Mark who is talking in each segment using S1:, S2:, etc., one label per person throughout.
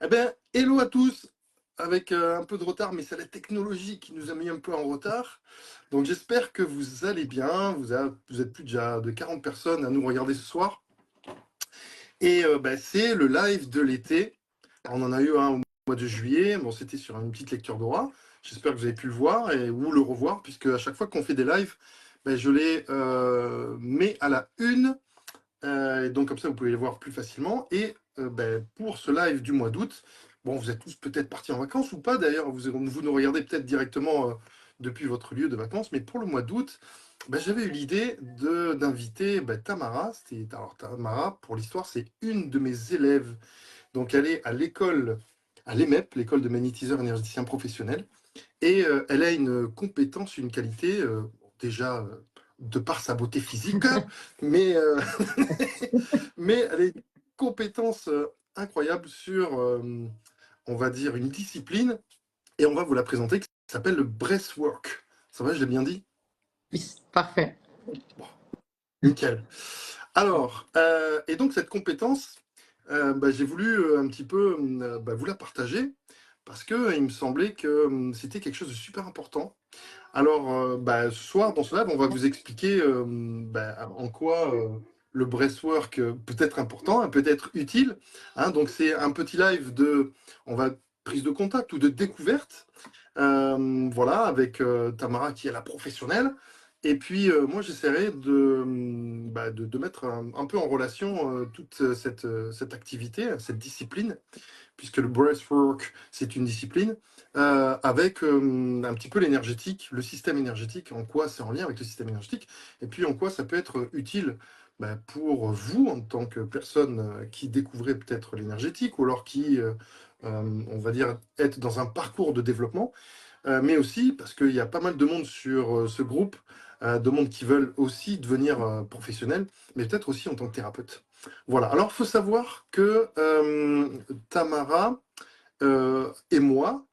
S1: Eh ben, hello à tous, avec un peu de retard, mais c'est la technologie qui nous a mis un peu en retard. Donc j'espère que vous allez bien. Vous êtes plus déjà de 40 personnes à nous regarder ce soir. Et ben, c'est le live de l'été. On en a eu un au mois de juillet. Bon, c'était sur une petite lecture d'aura. J'espère que vous avez pu le voir ou le revoir, puisque à chaque fois qu'on fait des lives, ben, je les mets à la une. Et donc comme ça, vous pouvez les voir plus facilement. Et ben, pour ce live du mois d'août, bon, vous êtes tous peut-être partis en vacances ou pas d'ailleurs, vous nous regardez peut-être directement depuis votre lieu de vacances, mais pour le mois d'août, ben, j'avais eu l'idée d'inviter ben, Tamara. Alors Tamara, pour l'histoire, c'est une de mes élèves. Donc elle est à l'école, à l'EMEP, l'école de magnétiseur énergéticien professionnel. Et elle a une compétence, une qualité, déjà de par sa beauté physique, mais, mais elle a une compétence incroyable sur, on va dire, une discipline, et on va vous la présenter, qui s'appelle le breathwork. Ça va, je l'ai bien dit?
S2: Oui, parfait.
S1: Bon, nickel. Alors, et donc cette compétence, bah, j'ai voulu un petit peu bah, vous la partager, parce que il me semblait que c'était quelque chose de super important. Alors, bah, ce soir, dans ce live, on va vous expliquer bah, en quoi le breathwork peut être important, peut être utile. Hein. Donc, c'est un petit live de, on va, prise de contact ou de découverte. Voilà, avec Tamara qui est la professionnelle. Et puis, moi, j'essaierai bah, de mettre un peu en relation toute cette activité, cette discipline, puisque le breathwork, c'est une discipline, avec un petit peu l'énergétique, le système énergétique, en quoi c'est en lien avec le système énergétique, et puis en quoi ça peut être utile pour vous, en tant que personne qui découvrez peut-être l'énergétique, ou alors qui, on va dire, êtes dans un parcours de développement, mais aussi parce qu'il y a pas mal de monde sur ce groupe, de monde qui veulent aussi devenir professionnels, mais peut-être aussi en tant que thérapeute. Voilà. Alors, il faut savoir que Tamara et moi,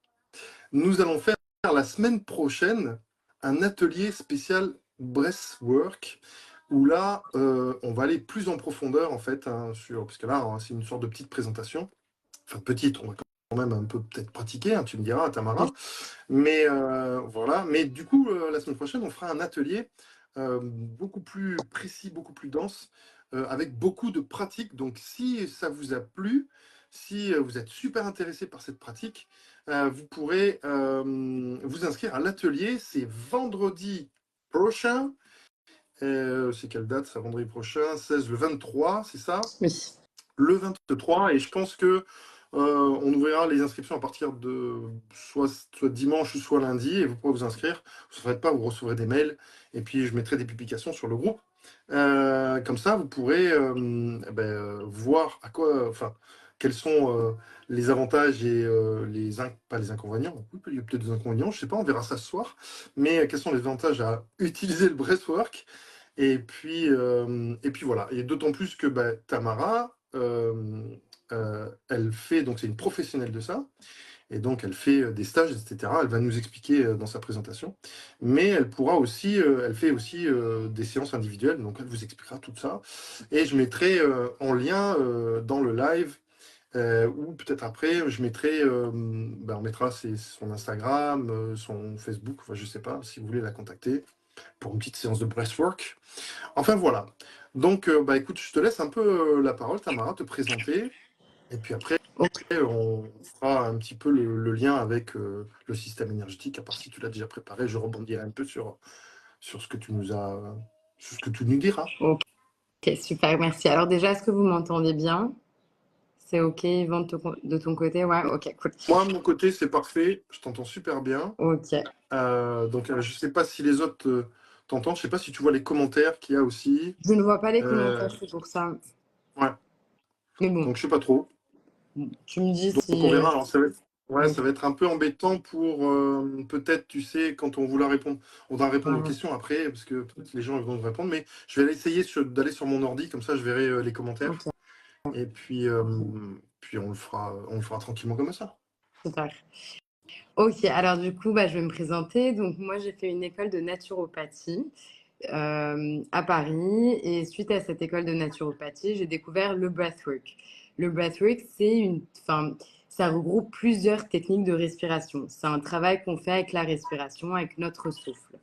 S1: nous allons faire la semaine prochaine un atelier spécial breathwork, où là, on va aller plus en profondeur, en fait, hein, parce que là, hein, c'est une sorte de petite présentation. Enfin, petite, on va quand même un peu peut-être pratiquer, hein, tu me diras, Tamara. Mais voilà. Mais du coup, la semaine prochaine, on fera un atelier beaucoup plus précis, beaucoup plus dense, avec beaucoup de pratiques. Donc, si ça vous a plu, si vous êtes super intéressé par cette pratique, vous pourrez vous inscrire à l'atelier. C'est vendredi prochain. C'est quelle date, ça, vendredi prochain? 16, le 23, c'est ça?
S2: Oui.
S1: Le 23, et je pense que on ouvrira les inscriptions à partir de soit dimanche ou soit lundi, et vous pourrez vous inscrire. Vous ne faites pas, vous recevrez des mails, et puis je mettrai des publications sur le groupe. Comme ça, vous pourrez voir à quoi, enfin, quels sont les avantages et pas les inconvénients. Oui, il y a peut-être des inconvénients, je ne sais pas, on verra ça ce soir. Mais quels sont les avantages à utiliser le breathwork? Et puis voilà. Et d'autant plus que Tamara, elle fait, donc c'est une professionnelle de ça, et donc elle fait des stages, etc. Elle va nous expliquer dans sa présentation, mais elle pourra aussi, elle fait aussi des séances individuelles, donc elle vous expliquera tout ça. Et je mettrai en lien dans le live, ou peut-être après, je mettrai, on mettra son Instagram, son Facebook, enfin je sais pas, si vous voulez la contacter pour une petite séance de breathwork. Enfin voilà. Donc, écoute, je te laisse un peu la parole, Tamara, te présenter. Et puis après,
S2: Ok.
S1: on fera un petit peu le lien avec le système énergétique. À part si tu l'as déjà préparé, je rebondirai un peu sur ce que tu nous as, sur ce que tu nous diras.
S2: Ok, super, merci. Alors déjà, est-ce que vous m'entendez bien? C'est ok, Yvan, de ton côté? Ouais, ok, cool.
S1: Moi, de mon côté, c'est parfait. Je t'entends super bien.
S2: Ok.
S1: Donc, je sais pas si les autres t'entendent. Je sais pas si tu vois les commentaires qu'il y a aussi.
S2: Je ne vois pas les
S1: Euh,
S2: commentaires, c'est pour ça.
S1: ouais.
S2: Mais bon,
S1: Donc, je sais pas trop.
S2: tu me dis
S1: Donc on
S2: si...
S1: verra. Alors ouais,
S2: Ok.
S1: ça va être un peu embêtant pour peut-être, tu sais, quand on voulait répondre, on va répondre aux
S2: Ouais.
S1: questions après, parce que peut-être les gens ils vont nous répondre, mais je vais essayer d'aller sur mon ordi, comme ça je verrai les commentaires.
S2: Ok,
S1: Et puis on le fera tranquillement comme ça.
S2: super. Ok, alors du coup, je vais me présenter. Donc moi, j'ai fait une école de naturopathie à Paris. Et suite à cette école de naturopathie, j'ai découvert le breathwork. Le breathwork, ça regroupe plusieurs techniques de respiration. C'est un travail qu'on fait avec la respiration, avec notre souffle.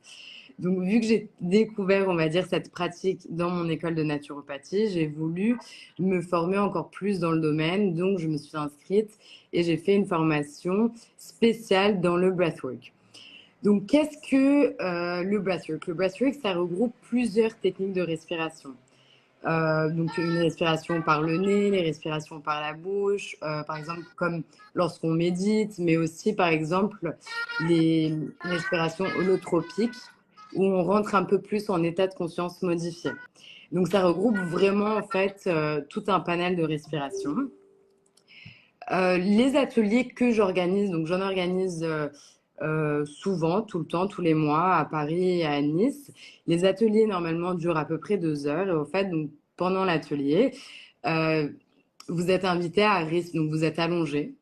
S2: Donc, vu que j'ai découvert, on va dire, cette pratique dans mon école de naturopathie, j'ai voulu me former encore plus dans le domaine. Donc, je me suis inscrite et j'ai fait une formation spéciale dans le breathwork. Donc, qu'est-ce que le breathwork? Le breathwork, ça regroupe plusieurs techniques de respiration. Donc une respiration par le nez, les respirations par la bouche, par exemple comme lorsqu'on médite, mais aussi par exemple les respirations holotropiques où on rentre un peu plus en état de conscience modifié. Donc ça regroupe vraiment en fait tout un panel de respiration. Les ateliers que j'organise, donc j'en organise souvent, tout le temps, tous les mois, à Paris et à Nice. Les ateliers normalement durent à peu près 2 heures. Et au fait, donc, pendant l'atelier, euh, vous êtes invité à donc vous êtes allongé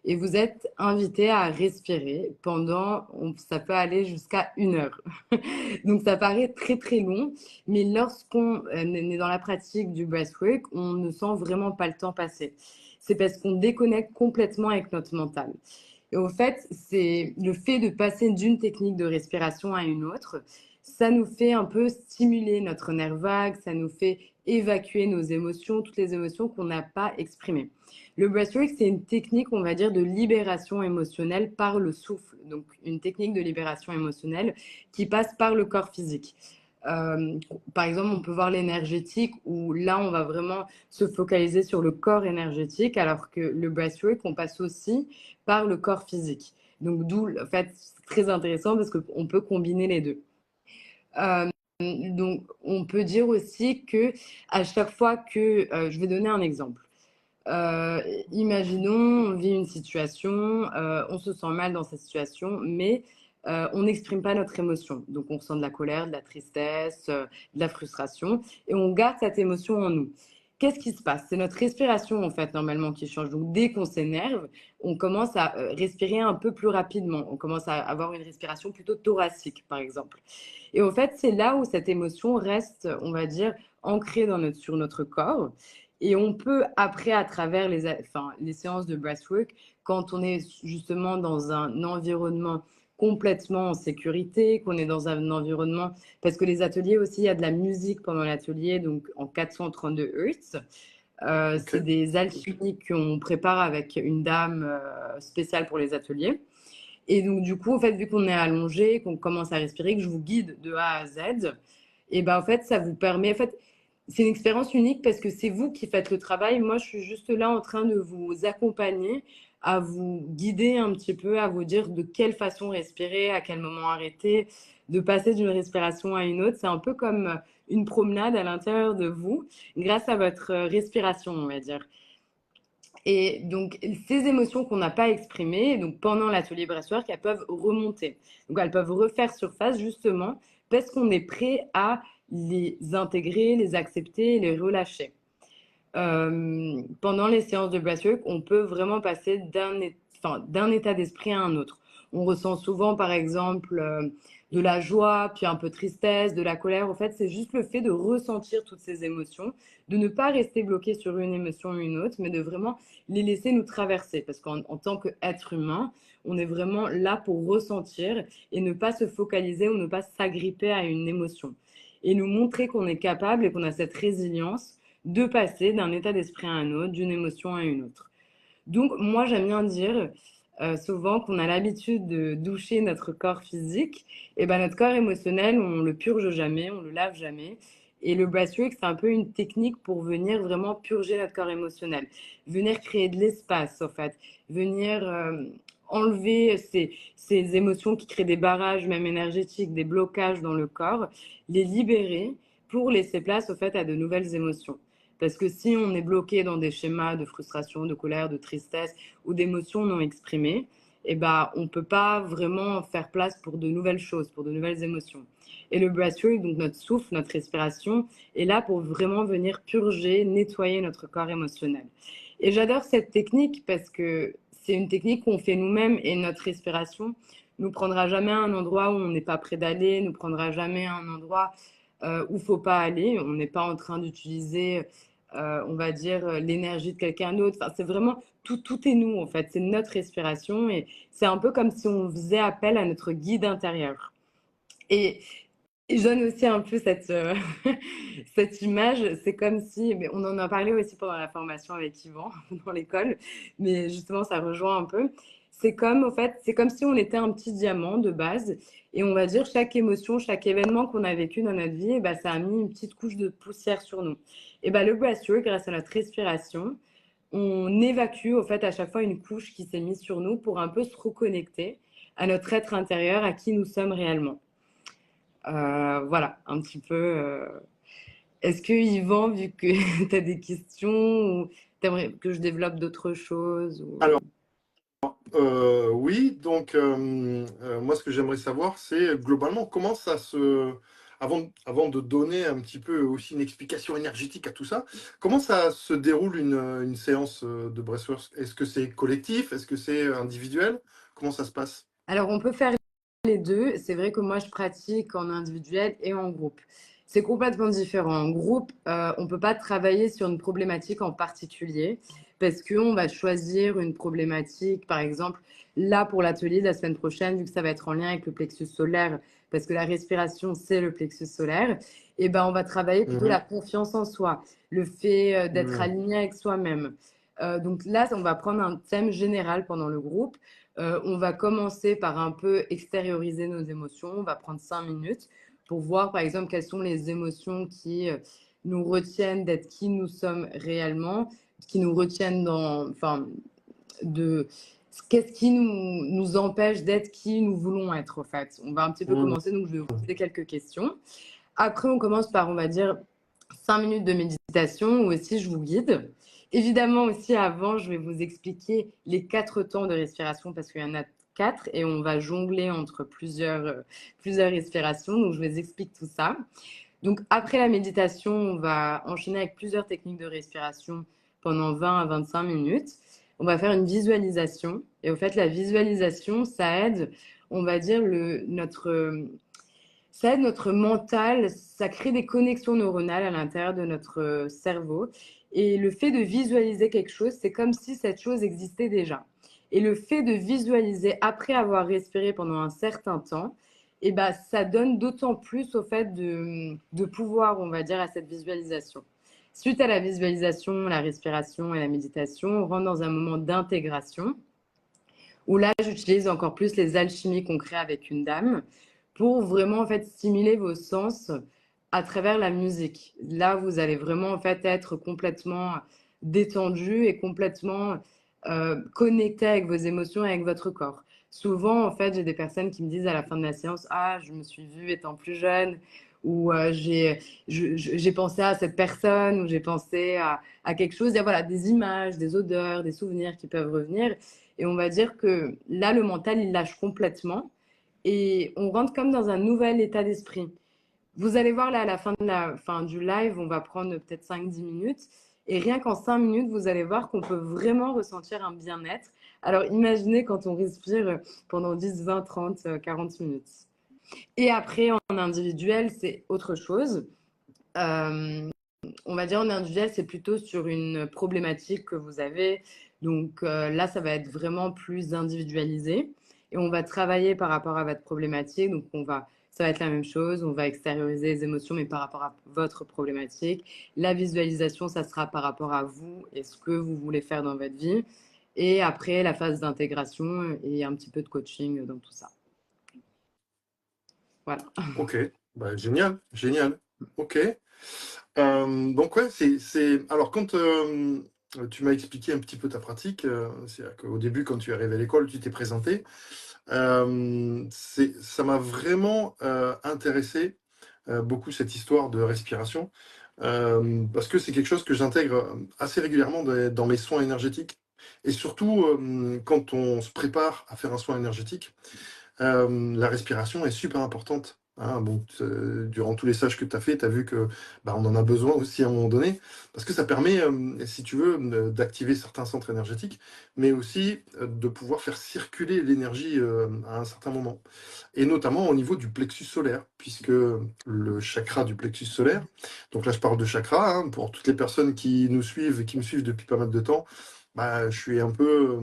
S2: et vous êtes invité à respirer pendant, ça peut aller jusqu'à 1 heure. Donc ça paraît très très long, mais lorsqu'on est dans la pratique du breathwork, on ne sent vraiment pas le temps passer. C'est parce qu'on déconnecte complètement avec notre mental. Et au fait, c'est le fait de passer d'une technique de respiration à une autre, ça nous fait un peu stimuler notre nerf vague, ça nous fait évacuer nos émotions, toutes les émotions qu'on n'a pas exprimées. Le breathwork, c'est une technique, on va dire, de libération émotionnelle par le souffle. Donc, une technique de libération émotionnelle qui passe par le corps physique. Par exemple, on peut voir l'énergétique où là, on va vraiment se focaliser sur le corps énergétique, alors que le breathwork, on passe aussi par le corps physique. Donc, d'où, en fait, c'est très intéressant parce qu'on peut combiner les deux. Euh, donc, on peut dire aussi que à chaque fois que, je vais donner un exemple. Euh, Imaginons, on vit une situation, on se sent mal dans cette situation, mais on n'exprime pas notre émotion. Donc, on ressent de la colère, de la tristesse, de la frustration, et on garde cette émotion en nous. Qu'est-ce qui se passe? C'est notre respiration, en fait, normalement, qui change. Donc, dès qu'on s'énerve, on commence à respirer un peu plus rapidement. On commence à avoir une respiration plutôt thoracique, par exemple. Et au fait, c'est là où cette émotion reste, on va dire, ancrée sur notre corps. Et on peut, après, à travers les séances de breathwork, quand on est justement dans un environnement complètement en sécurité, qu'on est dans un environnement, parce que les ateliers aussi, il y a de la musique pendant l'atelier, donc en 432 Hz. C'est
S1: Ok.
S2: des alchimies qu'on prépare avec une dame spéciale pour les ateliers. Et donc, du coup, en fait, vu qu'on est allongé, qu'on commence à respirer, que je vous guide de A à Z, et ben, en fait, ça vous permet, en fait, c'est une expérience unique parce que c'est vous qui faites le travail. Moi, je suis juste là en train de vous accompagner, à vous guider un petit peu, à vous dire de quelle façon respirer, à quel moment arrêter, de passer d'une respiration à une autre. C'est un peu comme une promenade à l'intérieur de vous, grâce à votre respiration, on va dire. Et donc, ces émotions qu'on n'a pas exprimées, donc pendant l'atelier breathwork, elles peuvent remonter. Donc, elles peuvent refaire surface justement parce qu'on est prêt à les intégrer, les accepter et les relâcher. Pendant les séances de breathwork, on peut vraiment passer d'un état d'esprit à un autre. On ressent souvent, par exemple, de la joie, puis un peu de tristesse, de la colère. En fait, c'est juste le fait de ressentir toutes ces émotions, de ne pas rester bloqué sur une émotion ou une autre, mais de vraiment les laisser nous traverser. Parce qu'en tant qu'être humain, on est vraiment là pour ressentir et ne pas se focaliser ou ne pas s'agripper à une émotion. Et nous montrer qu'on est capable et qu'on a cette résilience de passer d'un état d'esprit à un autre, d'une émotion à une autre. Donc, moi, j'aime bien dire souvent qu'on a l'habitude de doucher notre corps physique, et ben notre corps émotionnel, on le purge jamais, on le lave jamais. Et le breathwork, c'est un peu une technique pour venir vraiment purger notre corps émotionnel, venir créer de l'espace, en fait, venir enlever ces émotions qui créent des barrages, même énergétiques, des blocages dans le corps, les libérer pour laisser place, au fait, à de nouvelles émotions. Parce que si on est bloqué dans des schémas de frustration, de colère, de tristesse ou d'émotions non exprimées, eh ben, on ne peut pas vraiment faire place pour de nouvelles choses, pour de nouvelles émotions. Et le breathwork, donc notre souffle, notre respiration, est là pour vraiment venir purger, nettoyer notre corps émotionnel. Et j'adore cette technique parce que c'est une technique qu'on fait nous-mêmes et notre respiration nous prendra jamais à un endroit où on n'est pas prêt d'aller, nous prendra jamais à un endroit où il ne faut pas aller. On n'est pas en train d'utiliser on va dire, l'énergie de quelqu'un d'autre. Enfin, c'est vraiment tout est nous, en fait. C'est notre respiration et c'est un peu comme si on faisait appel à notre guide intérieur. Et je donne aussi un peu cette, cette image. C'est comme si, mais on en a parlé aussi pendant la formation avec Yvan dans l'école, mais justement, ça rejoint un peu. C'est comme, en fait, c'est comme si on était un petit diamant de base et on va dire chaque émotion, chaque événement qu'on a vécu dans notre vie, eh ben, ça a mis une petite couche de poussière sur nous. Et ben, le breathwork, grâce à notre respiration, on évacue au fait à chaque fois une couche qui s'est mise sur nous pour un peu se reconnecter à notre être intérieur, à qui nous sommes réellement. Voilà, un petit peu. Est-ce que Yvan, vu que tu as des questions, ou t'aimerais que je développe d'autres choses ou...
S1: Alors, oui, donc moi ce que j'aimerais savoir, c'est globalement comment ça se... Avant de donner un petit peu aussi une explication énergétique à tout ça, comment ça se déroule une séance de breathwork? Est-ce que c'est collectif? Est-ce que c'est individuel? Comment ça se passe?
S2: Alors, on peut faire les deux. C'est vrai que moi, je pratique en individuel et en groupe. C'est complètement différent. En groupe, on ne peut pas travailler sur une problématique en particulier parce qu'on va choisir une problématique, par exemple, là pour l'atelier de la semaine prochaine, vu que ça va être en lien avec le plexus solaire, parce que la respiration, c'est le plexus solaire, et ben, on va travailler plutôt la
S1: Mhm.
S2: confiance en soi, le fait d'être
S1: Mhm.
S2: aligné avec soi-même. Donc là, on va prendre un thème général pendant le groupe. On va commencer par un peu extérioriser nos émotions. On va prendre 5 minutes pour voir, par exemple, quelles sont les émotions qui nous retiennent d'être qui nous sommes réellement, qui nous retiennent dans, enfin, de qu'est-ce qui nous empêche d'être qui nous voulons être, en fait. On va un petit peu
S1: Mhm.
S2: commencer, donc je vais vous poser quelques questions. Après, on commence par, on va dire, 5 minutes de méditation où aussi je vous guide. Évidemment aussi avant, je vais vous expliquer les 4 temps de respiration parce qu'il y en a 4 et on va jongler entre plusieurs respirations. Donc je vous explique tout ça. Donc après la méditation, on va enchaîner avec plusieurs techniques de respiration pendant 20 à 25 minutes. On va faire une visualisation et au fait la visualisation, ça aide, on va dire ça aide notre mental, ça crée des connexions neuronales à l'intérieur de notre cerveau. Et le fait de visualiser quelque chose, c'est comme si cette chose existait déjà. Et le fait de visualiser après avoir respiré pendant un certain temps, eh ben, ça donne d'autant plus au fait de pouvoir, on va dire, à cette visualisation. Suite à la visualisation, la respiration et la méditation, on rentre dans un moment d'intégration où là, j'utilise encore plus les alchimies qu'on crée avec une dame pour vraiment en fait stimuler vos sens à travers la musique. Là, vous allez vraiment en fait être complètement détendu et complètement connecté avec vos émotions et avec votre corps. Souvent, en fait, j'ai des personnes qui me disent à la fin de la séance, ah, je me suis vue étant plus jeune, ou j'ai pensé à cette personne, ou j'ai pensé à quelque chose. Il y a voilà, des images, des odeurs, des souvenirs qui peuvent revenir. Et on va dire que là, le mental, il lâche complètement et on rentre comme dans un nouvel état d'esprit. Vous allez voir là à la fin du live, on va prendre peut-être 5-10 minutes. Et rien qu'en 5 minutes, vous allez voir qu'on peut vraiment ressentir un bien-être. Alors imaginez quand on respire pendant 10, 20, 30, 40 minutes. Et après, en individuel, c'est autre chose. Euh, on va dire en individuel, c'est plutôt sur une problématique que vous avez. Donc là, ça va être vraiment plus individualisé. Et on va travailler par rapport à votre problématique. Donc ça va être la même chose. On va extérioriser les émotions, mais par rapport à votre problématique. La visualisation, ça sera par rapport à vous et ce que vous voulez faire dans votre vie. Et après, la phase d'intégration et un petit peu de coaching dans tout ça. Voilà.
S1: Ok, bah, génial, génial. Ok. Donc ouais, Alors quand tu m'as expliqué un petit peu ta pratique, c'est-à-dire qu'au début, quand tu es arrivé à l'école, tu t'es présenté, ça m'a vraiment intéressé beaucoup cette histoire de respiration, parce que c'est quelque chose que j'intègre assez régulièrement dans mes soins énergétiques. Et surtout, quand on se prépare à faire un soin énergétique, la respiration est super importante hein. Bon, durant tous les stages que tu as fait, tu as vu que bah, on en a besoin aussi à un moment donné, parce que ça permet, si tu veux, d'activer certains centres énergétiques, mais aussi de pouvoir faire circuler l'énergie à un certain moment. Et notamment au niveau du plexus solaire, puisque le chakra du plexus solaire, donc là je parle de chakra, hein, pour toutes les personnes qui nous suivent et qui me suivent depuis pas mal de temps, bah, je suis un peu,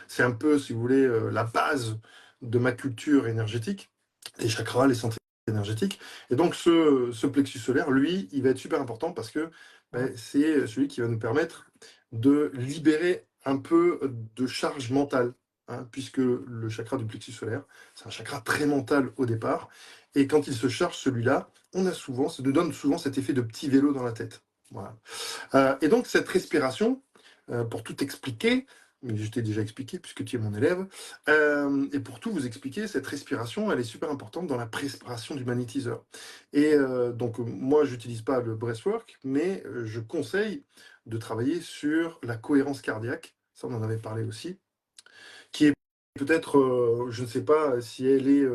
S1: c'est un peu, si vous voulez, la base de ma culture énergétique, les chakras, les centres énergétiques. Et donc ce plexus solaire, lui, il va être super important parce que bah, c'est celui qui va nous permettre de libérer un peu de charge mentale, hein, puisque le chakra du plexus solaire, c'est un chakra très mental au départ. Et quand il se charge, celui-là, on a souvent, ça nous donne souvent cet effet de petit vélo dans la tête. Voilà. Et donc, cette respiration, pour tout expliquer, mais je t'ai déjà expliqué puisque tu es mon élève, et pour tout vous expliquer, cette respiration, elle est super importante dans la préparation du magnétiseur. Et donc, moi, j'utilise pas le breathwork, mais je conseille de travailler sur la cohérence cardiaque. Ça, on en avait parlé aussi, qui est peut-être, je ne sais pas si elle est,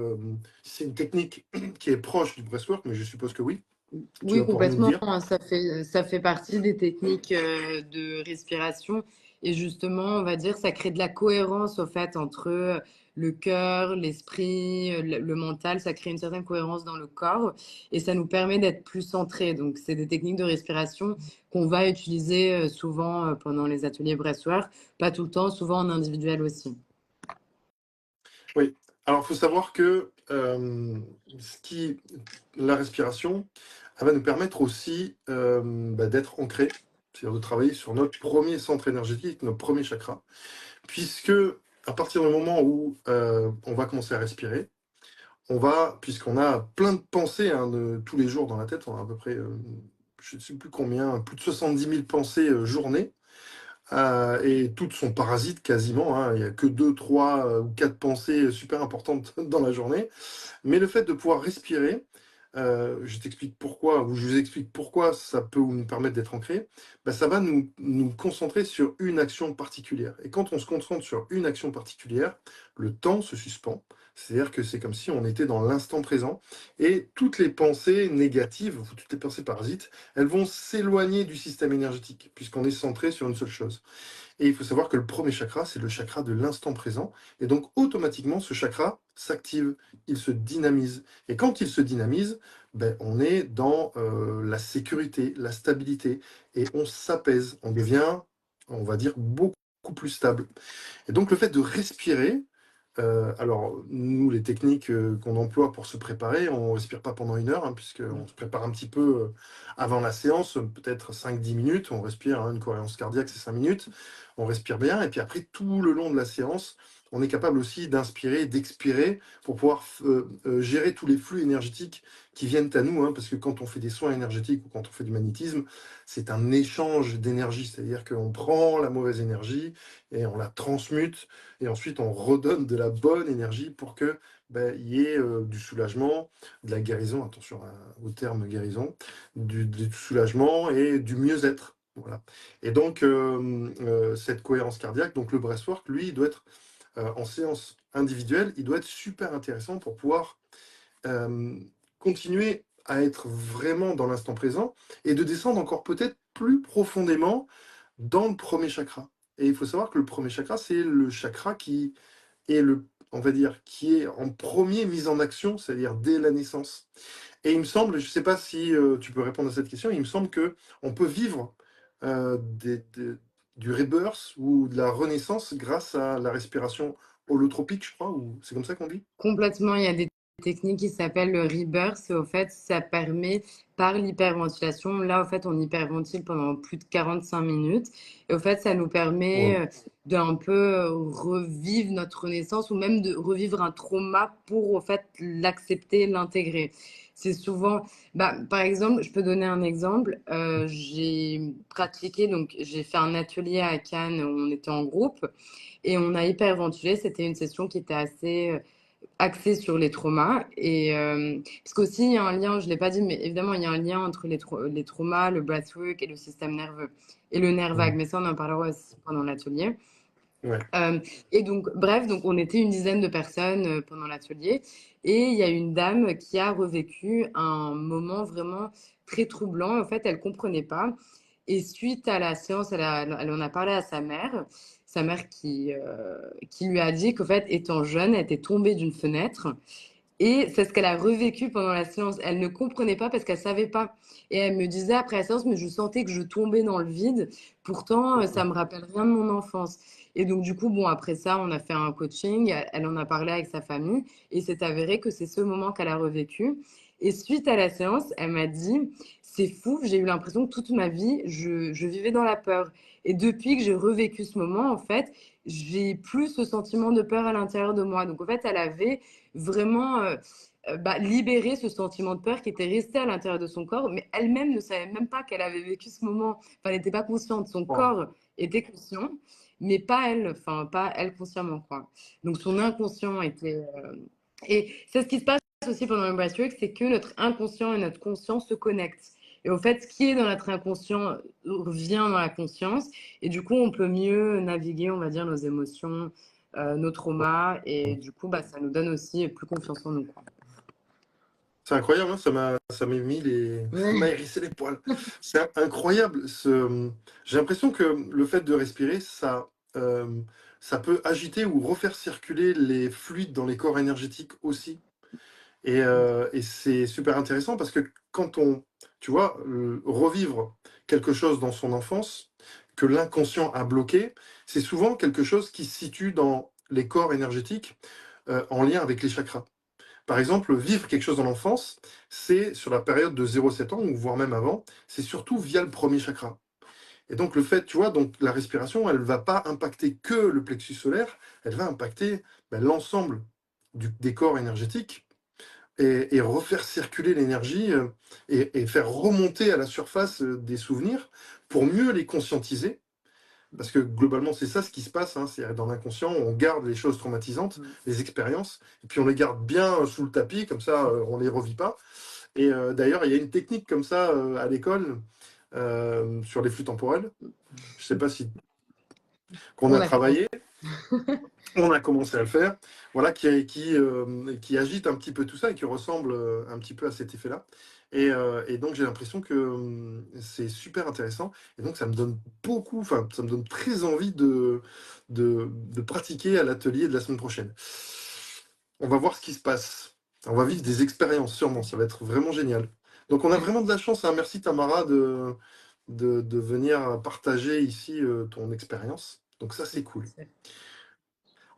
S1: si c'est une technique qui est proche du breathwork, mais je suppose que oui. Tu
S2: Oui,
S1: vas pouvoir nous le
S2: complètement,
S1: dire.
S2: hein. Ça fait partie des techniques de respiration. Et justement, on va dire, ça crée de la cohérence au fait entre le cœur, l'esprit, le mental. Ça crée une certaine cohérence dans le corps et ça nous permet d'être plus centrés. Donc, c'est des techniques de respiration qu'on va utiliser souvent pendant les ateliers Breathwork. Pas tout le temps, souvent en individuel aussi.
S1: Oui. Alors, il faut savoir que ce qui, la respiration, elle va nous permettre aussi bah, d'être ancré, c'est-à-dire de travailler sur notre premier centre énergétique, notre premier chakra, puisque à partir du moment où on va commencer à respirer, on va, puisqu'on a plein de pensées hein, tous les jours dans la tête, on a à peu près, je ne sais plus combien, plus de 70 000 pensées journée, et toutes sont parasites quasiment, hein. Il n'y a que deux, trois ou quatre pensées super importantes dans la journée. Mais le fait de pouvoir respirer, je t'explique pourquoi, ou je vous explique pourquoi ça peut nous permettre d'être ancré, bah, ça va nous concentrer sur une action particulière. Et quand on se concentre sur une action particulière, le temps se suspend. C'est-à-dire que c'est comme si on était dans l'instant présent et toutes les pensées négatives, ou toutes les pensées parasites, elles vont s'éloigner du système énergétique puisqu'on est centré sur une seule chose. Et il faut savoir que le premier chakra, c'est le chakra de l'instant présent. Et donc, automatiquement, ce chakra s'active, il se dynamise. Et quand il se dynamise, ben, on est dans la sécurité, la stabilité, et on s'apaise. On devient, on va dire, beaucoup plus stable. Et donc, le fait de respirer, alors, nous, les techniques qu'on emploie pour se préparer, on ne respire pas pendant 1 heure, hein, puisqu'on se prépare un petit peu avant la séance, peut-être 5-10 minutes, on respire, hein, une cohérence cardiaque, c'est 5 minutes, on respire bien, et puis après, tout le long de la séance, on est capable aussi d'inspirer, d'expirer, pour pouvoir gérer tous les flux énergétiques qui viennent à nous, hein, parce que quand on fait des soins énergétiques ou quand on fait du magnétisme, c'est un échange d'énergie, c'est-à-dire qu'on prend la mauvaise énergie et on la transmute et ensuite on redonne de la bonne énergie pour que ben, il y ait du soulagement, de la guérison, attention au terme guérison, du soulagement et du mieux-être. Voilà. Et donc cette cohérence cardiaque, donc le breathwork, lui, il doit être en séance individuelle, il doit être super intéressant pour pouvoir euh, continuer à être vraiment dans l'instant présent et de descendre encore peut-être plus profondément dans le premier chakra. Et il faut savoir que le premier chakra, c'est le chakra qui est on va dire, qui est en premier mis en action, c'est-à-dire dès la naissance. Et il me semble, je ne sais pas si tu peux répondre à cette question, il me semble que on peut vivre du rebirth ou de la renaissance grâce à la respiration holotropique, je crois, ou c'est comme ça qu'on dit?
S2: Complètement, il y a des techniques qui s'appellent le rebirth et au fait, ça permet par l'hyperventilation, là, au fait, on hyperventile pendant plus de 45 minutes et au fait, ça nous permet
S1: Wow.
S2: d'un peu revivre notre renaissance ou même de revivre un trauma pour, au fait, l'accepter, l'intégrer. C'est souvent, bah, par exemple, je peux donner un exemple. J'ai pratiqué, donc j'ai fait un atelier à Cannes, on était en groupe et on a hyperventilé. C'était une session qui était assez axé sur les traumas. Et parce qu'aussi, il y a un lien, je ne l'ai pas dit, mais évidemment, il y a un lien entre les traumas, le breathwork et le système nerveux et le nerf vague.
S1: Mhm.
S2: Mais ça, on en parlera aussi pendant l'atelier.
S1: Ouais.
S2: Euh, et donc, bref, donc on était une dizaine de personnes pendant l'atelier et il y a une dame qui a revécu un moment vraiment très troublant. En fait, elle comprenait pas. Et suite à la séance, elle en a parlé à sa mère qui lui a dit qu'en fait, étant jeune, elle était tombée d'une fenêtre et c'est ce qu'elle a revécu pendant la séance. Elle ne comprenait pas parce qu'elle savait pas. Et elle me disait après la séance, mais je sentais que je tombais dans le vide. Pourtant, ça me rappelle rien de mon enfance. Et donc, du coup, bon, après ça, on a fait un coaching. Elle en a parlé avec sa famille et c'est avéré que c'est ce moment qu'elle a revécu. Et suite à la séance, elle m'a dit, c'est fou, j'ai eu l'impression que toute ma vie, je vivais dans la peur. Et depuis que j'ai revécu ce moment, en fait, j'ai plus ce sentiment de peur à l'intérieur de moi. Donc, en fait, elle avait vraiment libérer ce sentiment de peur qui était resté à l'intérieur de son corps, mais elle-même ne savait même pas qu'elle avait vécu ce moment. Enfin, elle n'était pas consciente. Son
S1: Wow.
S2: corps était conscient, mais pas elle, enfin, pas elle consciemment, quoi. Donc, son inconscient était. Et c'est ce qui se passe aussi pendant le breathwork, c'est que notre inconscient et notre conscient se connectent. Et au fait, ce qui est dans notre inconscient revient dans la conscience. Et du coup, on peut mieux naviguer, on va dire, nos émotions, nos traumas. Et du coup, bah, ça nous donne aussi plus confiance en nous, quoi.
S1: C'est incroyable, hein, ça m'a mis ça m'a
S2: Ouais.
S1: hérissé les poils. C'est incroyable. J'ai l'impression que le fait de respirer, euh, ça peut agiter ou refaire circuler les fluides dans les corps énergétiques aussi. Et c'est super intéressant parce que quand tu vois, revivre quelque chose dans son enfance que l'inconscient a bloqué, c'est souvent quelque chose qui se situe dans les corps énergétiques en lien avec les chakras. Par exemple, vivre quelque chose dans l'enfance, c'est sur la période de 0 à 7 ans, ou voire même avant, c'est surtout via le premier chakra. Et donc le fait, tu vois, donc la respiration, elle ne va pas impacter que le plexus solaire, elle va impacter l'ensemble des corps énergétiques et refaire circuler l'énergie et faire remonter à la surface des souvenirs pour mieux les conscientiser. Parce que globalement, c'est ça ce qui se passe, hein, c'est dans l'inconscient, on garde les choses traumatisantes, les expériences, et puis on les garde bien sous le tapis, comme ça on ne les revit pas. Et d'ailleurs, il y a une technique comme ça à l'école sur les flux temporels. Je ne sais pas si qu'on
S2: On
S1: a
S2: a commencé.
S1: travaillé, on a commencé à le faire, voilà, qui agite un petit peu tout ça et qui ressemble un petit peu à cet effet-là. Et donc j'ai l'impression que c'est super intéressant. Et donc ça me donne beaucoup, enfin ça me donne très envie de pratiquer à l'atelier de la semaine prochaine. On va voir ce qui se passe. On va vivre des expériences sûrement, ça va être vraiment génial. Donc on a vraiment de la chance, hein. Merci Tamara de venir partager ici ton expérience. Donc ça c'est cool.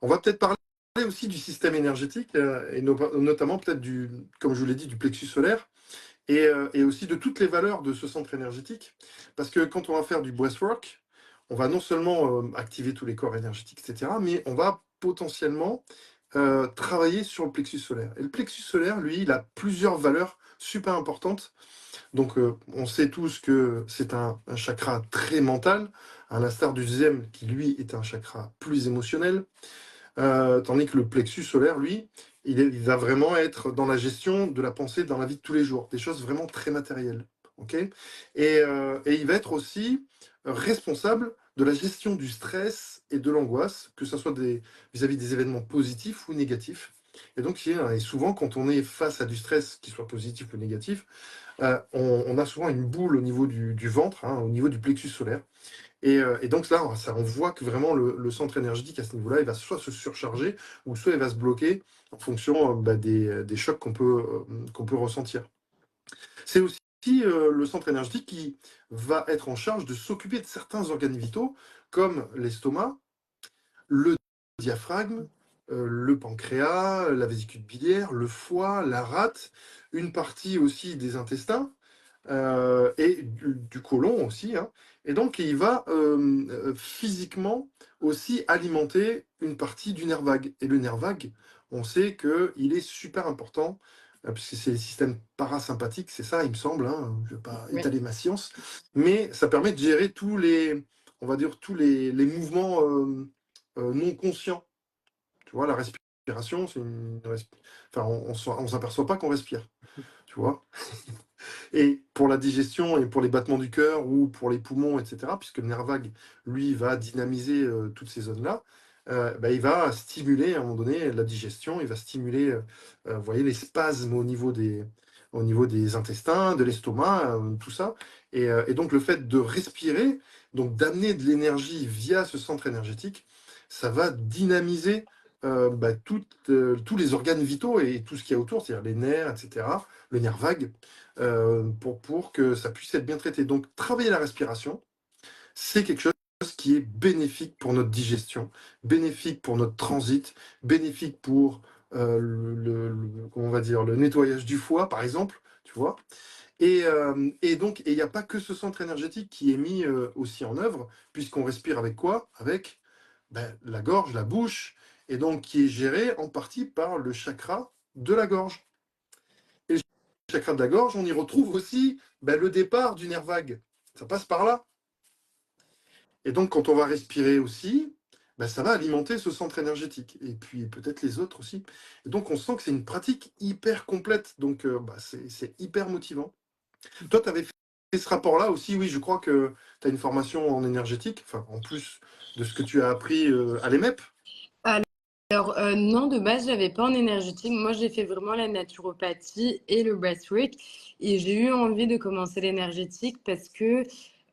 S1: On va peut-être parler aussi du système énergétique et notamment peut-être comme je vous l'ai dit, du plexus solaire et aussi de toutes les valeurs de ce centre énergétique. Parce que quand on va faire du breathwork, on va non seulement activer tous les corps énergétiques, etc., mais on va potentiellement travailler sur le plexus solaire. Et le plexus solaire, lui, il a plusieurs valeurs super importantes. Donc, on sait tous que c'est un chakra très mental, à l'instar du deuxième, qui lui est un chakra plus émotionnel. Tandis que le plexus solaire, lui, il va vraiment être dans la gestion de la pensée dans la vie de tous les jours, des choses vraiment très matérielles. Ok. Et il va être aussi responsable de la gestion du stress et de l'angoisse, que ce soit vis-à-vis des événements positifs ou négatifs. Et donc, et souvent, quand on est face à du stress, qu'il soit positif ou négatif, on a souvent une boule au niveau du ventre, hein, au niveau du plexus solaire. Et donc là, on voit que vraiment le centre énergétique à ce niveau-là, il va soit se surcharger ou soit il va se bloquer en fonction des chocs qu'on peut ressentir. C'est aussi le centre énergétique qui va être en charge de s'occuper de certains organes vitaux comme l'estomac, le diaphragme, le pancréas, la vésicule biliaire, le foie, la rate, une partie aussi des intestins et du côlon aussi, hein. Et donc, il va physiquement aussi alimenter une partie du nerf vague. Et le nerf vague, on sait qu'il est super important, puisque c'est le système parasympathique, c'est ça, il me semble, hein, je ne vais pas
S2: Oui.
S1: étaler ma science, mais ça permet de gérer on va dire, tous les mouvements non conscients. Tu vois, la respiration respiration, enfin, on s'aperçoit pas qu'on respire, tu vois. Et pour la digestion et pour les battements du cœur ou pour les poumons, etc., puisque le nerf vague, lui, va dynamiser toutes ces zones-là, bah, il va stimuler à un moment donné la digestion, il va stimuler, vous voyez, les spasmes au niveau des intestins, de l'estomac, tout ça. Et donc le fait de respirer, donc d'amener de l'énergie via ce centre énergétique, ça va dynamiser bah, tous les organes vitaux et tout ce qu'il y a autour, c'est-à-dire les nerfs, etc., le nerf vague, pour que ça puisse être bien traité. Donc, travailler la respiration, c'est quelque chose qui est bénéfique pour notre digestion, bénéfique pour notre transit, bénéfique pour comment on va dire, le nettoyage du foie, par exemple, tu vois. Et donc, il n'y a pas que ce centre énergétique qui est mis aussi en œuvre, puisqu'on respire avec quoi? Avec ben, la gorge, la bouche, et donc qui est géré en partie par le chakra de la gorge. Et le chakra de la gorge, on y retrouve aussi ben, le départ du nerf vague. Ça passe par là. Et donc, quand on va respirer aussi, ben, ça va alimenter ce centre énergétique. Et puis, peut-être les autres aussi. Et donc, on sent que c'est une pratique hyper complète. Donc, bah, c'est hyper motivant. Toi, tu avais fait ce rapport-là aussi. Oui, je crois que tu as une formation en énergétique, enfin, en plus de ce que tu as appris à l'EMEP.
S2: Alors, non, de base, j'avais pas en énergétique. Moi, j'ai fait vraiment la naturopathie et le breathwork. Et j'ai eu envie de commencer l'énergétique parce que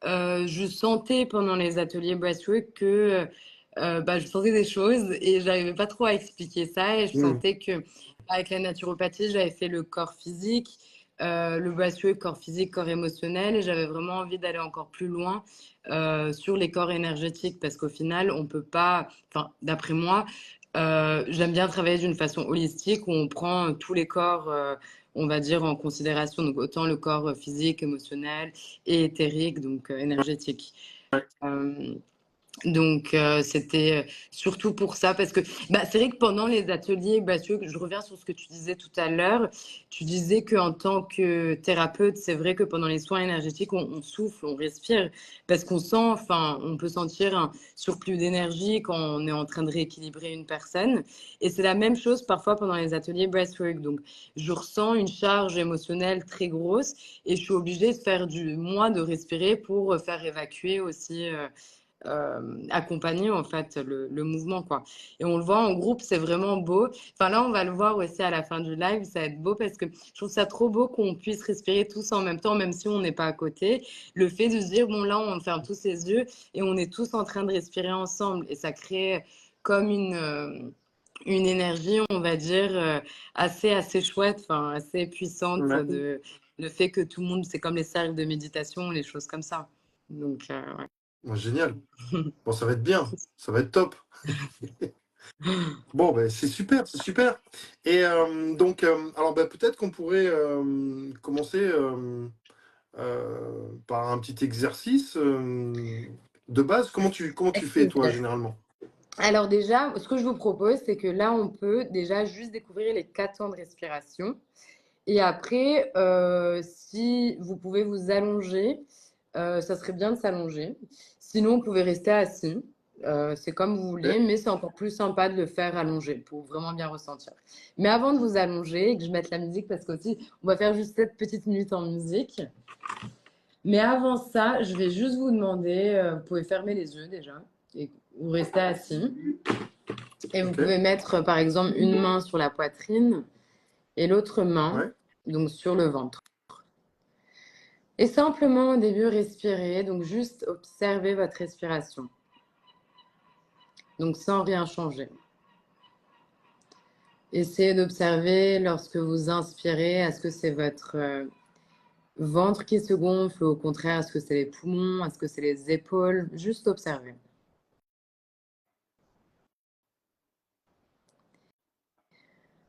S2: je sentais pendant les ateliers breathwork que bah, je sentais des choses et j'arrivais pas trop à expliquer ça. Et je
S1: Mmh.
S2: sentais que avec la naturopathie, j'avais fait le corps physique, le breathwork, corps physique, corps émotionnel. Et j'avais vraiment envie d'aller encore plus loin sur les corps énergétiques parce qu'au final, on peut pas, enfin, d'après moi, j'aime bien travailler d'une façon holistique où on prend tous les corps, on va dire, en considération. Donc, autant le corps physique, émotionnel et éthérique, donc énergétique. Euh, donc, c'était surtout pour ça, parce que bah, c'est vrai que pendant les ateliers, bah, je reviens sur ce que tu disais tout à l'heure, tu disais qu'en tant que thérapeute, c'est vrai que pendant les soins énergétiques, on souffle, on respire, parce qu'on sent, enfin, on peut sentir un surplus d'énergie quand on est en train de rééquilibrer une personne. Et c'est la même chose parfois pendant les ateliers breathwork. Donc, je ressens une charge émotionnelle très grosse et je suis obligée de faire moi, de respirer pour faire évacuer aussi. Accompagner en fait le mouvement quoi. Et on le voit en groupe, c'est vraiment beau. Enfin là, on va le voir aussi à la fin du live, ça va être beau parce que je trouve ça trop beau qu'on puisse respirer tous en même temps, même si on n'est pas à côté. Le fait de se dire bon là, on ferme tous ses yeux et on est tous en train de respirer ensemble et ça crée comme une énergie, on va dire, assez chouette, enfin assez puissante
S1: Ouais.
S2: de le fait que tout le monde, c'est comme les cercles de méditation, les choses comme ça. Donc
S1: Ouais, génial.
S2: ouais.
S1: Bon, ça va être bien. Ça va être top. Bon, ben, c'est super, c'est super. Et donc, alors ben, peut-être qu'on pourrait commencer par un petit exercice de base. Comment tu
S2: Avec
S1: fais, toi,
S2: plaisir.
S1: généralement?
S2: Alors déjà, ce que je vous propose, c'est que là, on peut déjà juste découvrir les 4 temps de respiration. Et après, si vous pouvez vous allonger, ça serait bien de s'allonger. Sinon, vous pouvez rester assis. C'est comme vous voulez,
S1: Ok.
S2: mais c'est encore plus sympa de le faire allongé pour vraiment bien ressentir. Mais avant de vous allonger et que je mette la musique, parce qu'aussi, on va faire juste cette petite minute en musique. Mais avant ça, je vais juste vous demander, vous pouvez fermer les yeux déjà et vous restez assis. Et vous
S1: Ok.
S2: pouvez mettre par exemple une main sur la poitrine et l'autre main
S1: Ouais.
S2: donc sur le ventre. Et simplement au début respirer, donc juste observer votre respiration. Donc sans rien changer. Essayez d'observer lorsque vous inspirez, est-ce que c'est votre ventre qui se gonfle ou au contraire, est-ce que c'est les poumons, est-ce que c'est les épaules? Juste observer.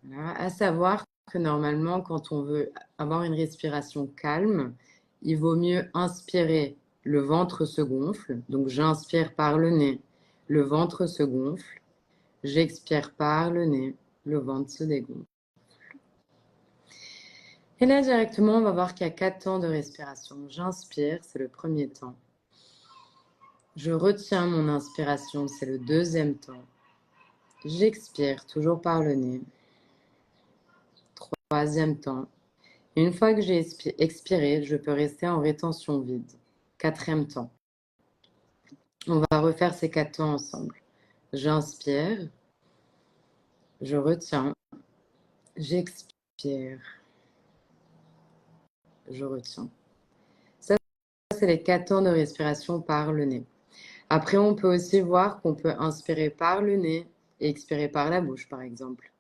S2: Voilà. À savoir que normalement, quand on veut avoir une respiration calme, il vaut mieux inspirer, le ventre se gonfle. Donc j'inspire par le nez, le ventre se gonfle. J'expire par le nez, le ventre se dégonfle. Et là, directement, on va voir qu'il y a 4 temps de respiration. J'inspire, c'est le premier temps. Je retiens mon inspiration, c'est le deuxième temps. J'expire toujours par le nez. Troisième temps. Une fois que j'ai expiré, je peux rester en rétention vide. Quatrième temps. On va refaire ces 4 temps ensemble. J'inspire, je retiens, j'expire, je retiens. Ça, c'est les 4 temps de respiration par le nez. Après, on peut aussi voir qu'on peut inspirer par le nez et expirer par la bouche, par exemple.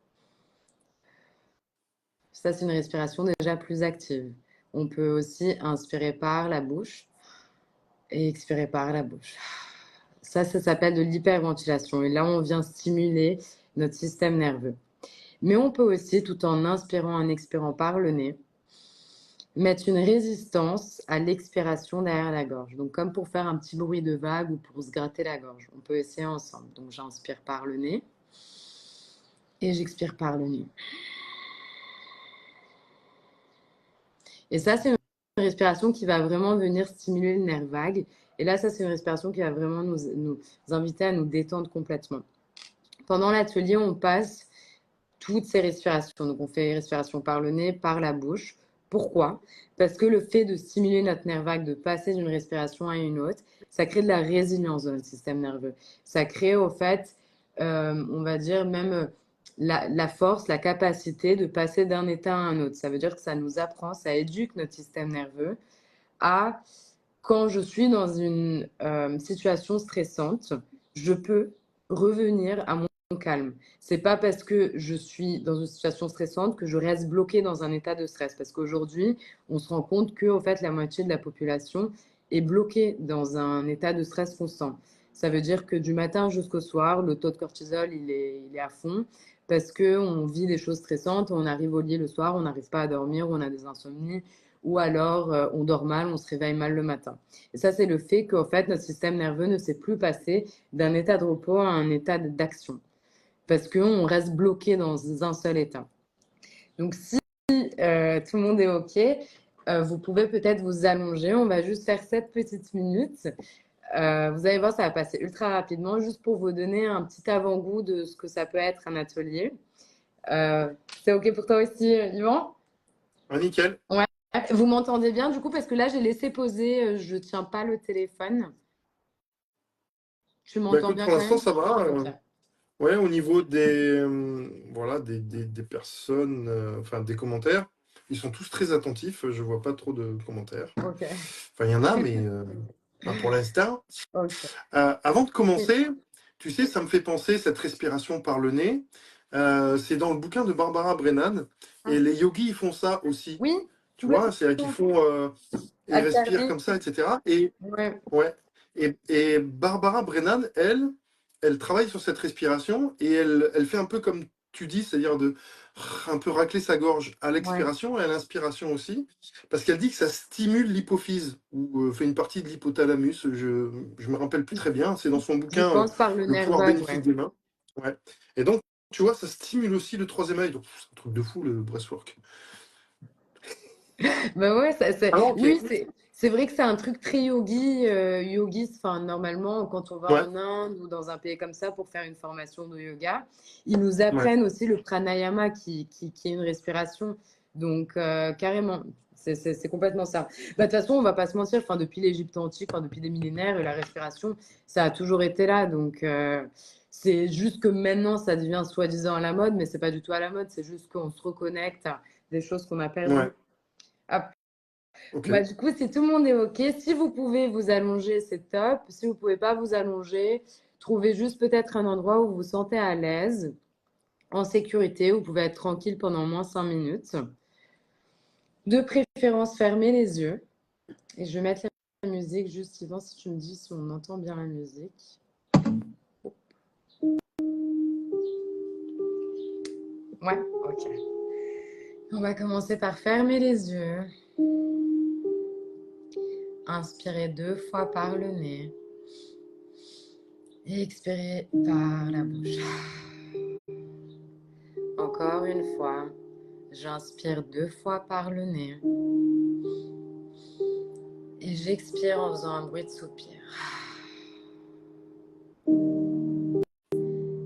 S2: Ça, c'est une respiration déjà plus active. On peut aussi inspirer par la bouche et expirer par la bouche. Ça s'appelle de l'hyperventilation. Et là, on vient stimuler notre système nerveux. Mais on peut aussi, tout en inspirant, en expirant par le nez, mettre une résistance à l'expiration derrière la gorge. Donc, comme pour faire un petit bruit de vague ou pour se gratter la gorge. On peut essayer ensemble. Donc, j'inspire par le nez et j'expire par le nez. Et ça, c'est une respiration qui va vraiment venir stimuler le nerf vague. Et là, ça, c'est une respiration qui va vraiment nous inviter à nous détendre complètement. Pendant l'atelier, on passe toutes ces respirations. Donc, on fait les respirations par le nez, par la bouche. Pourquoi? Parce que le fait de stimuler notre nerf vague, de passer d'une respiration à une autre, ça crée de la résilience dans notre système nerveux. Ça crée, au fait, on va dire même la force, la capacité de passer d'un état à un autre. Ça veut dire que ça nous apprend, ça éduque notre système nerveux à, quand je suis dans une situation stressante, je peux revenir à mon calme. C'est pas parce que je suis dans une situation stressante que je reste bloquée dans un état de stress. Parce qu'aujourd'hui, on se rend compte que, au fait, la moitié de la population est bloquée dans un état de stress constant. Ça veut dire que du matin jusqu'au soir, le taux de cortisol, il est à fond parce qu'on vit des choses stressantes, on arrive au lit le soir, on n'arrive pas à dormir, on a des insomnies, ou alors on dort mal, on se réveille mal le matin. Et ça, c'est le fait qu'en fait, notre système nerveux ne sait plus passer d'un état de repos à un état d'action parce qu'on reste bloqué dans un seul état. Donc, si tout le monde est OK, vous pouvez peut-être vous allonger. On va juste faire 7 petites minutes. Vous allez voir, ça va passer ultra rapidement, juste pour vous donner un petit avant-goût de ce que ça peut être un atelier. C'est OK pour toi aussi, Yvan?
S1: Ah, nickel.
S2: Ouais. Vous m'entendez bien du coup? Parce que là, j'ai laissé poser, je ne tiens pas le téléphone. Tu
S1: Bah
S2: m'entends
S1: écoute,
S2: bien
S1: pour
S2: quand
S1: l'instant,
S2: même?
S1: ça va.
S2: OK.
S1: Ouais, au niveau des, voilà, des personnes, enfin des commentaires, ils sont tous très attentifs. Je vois pas trop de commentaires.
S2: OK.
S1: Enfin, il y en a, mais pas pour l'instant.
S2: OK.
S1: Avant de commencer, tu sais, ça me fait penser, cette respiration par le nez. C'est dans le bouquin de Barbara Brennan. Et les yogis, ils font ça aussi.
S2: Oui,
S1: Tu vois, c'est-à-dire qu'ils font, ils respirent
S2: alterner.
S1: comme ça, etc. Et
S2: Ouais.
S1: ouais. Et Barbara Brennan, elle travaille sur cette respiration et elle fait un peu comme tu dis, c'est-à-dire de un peu racler sa gorge à
S2: Ouais.
S1: l'expiration et à l'inspiration aussi, parce qu'elle dit que ça stimule l'hypophyse ou fait une partie de l'hypothalamus. Je me rappelle plus très bien. C'est dans son
S2: Je
S1: bouquin
S2: pense par le
S1: Le
S2: nerf
S1: pouvoir
S2: vague,
S1: bénéfique
S2: ouais.
S1: des mains. Ouais. Et donc, tu vois, ça stimule aussi le troisième œil. Donc, c'est un truc de fou le breathwork.
S2: Bah ouais,
S1: Ah, ok.
S2: oui, c'est vrai que c'est un truc très yogi, enfin, normalement, quand on va
S1: Ouais,
S2: en Inde ou dans un pays comme ça pour faire une formation de yoga, ils nous
S1: ouais.
S2: apprennent aussi le pranayama qui est une respiration. Donc, carrément, c'est complètement ça. Bah, de toute façon, on va pas se mentir, enfin, depuis l'Égypte antique, enfin, depuis des millénaires, la respiration, ça a toujours été là. Donc, c'est juste que maintenant, ça devient soi-disant à la mode, mais c'est pas du tout à la mode, c'est juste qu'on se reconnecte à des choses qu'on a perdues.
S1: Ouais.
S2: Ah,
S1: Ok.
S2: bah, du coup, si tout le monde est OK, si vous pouvez vous allonger, c'est top. Si vous ne pouvez pas vous allonger, trouvez juste peut-être un endroit où vous vous sentez à l'aise, en sécurité, où vous pouvez être tranquille pendant au moins 5 minutes. De préférence, fermez les yeux. Et je vais mettre la musique juste, Yvan, si tu me dis si on entend bien la musique. Ouais, OK. On va commencer par fermer les yeux. Inspirez 2 fois par le nez. Et expirez par la bouche. Encore une fois, j'inspire 2 fois par le nez et j'expire en faisant un bruit de soupir.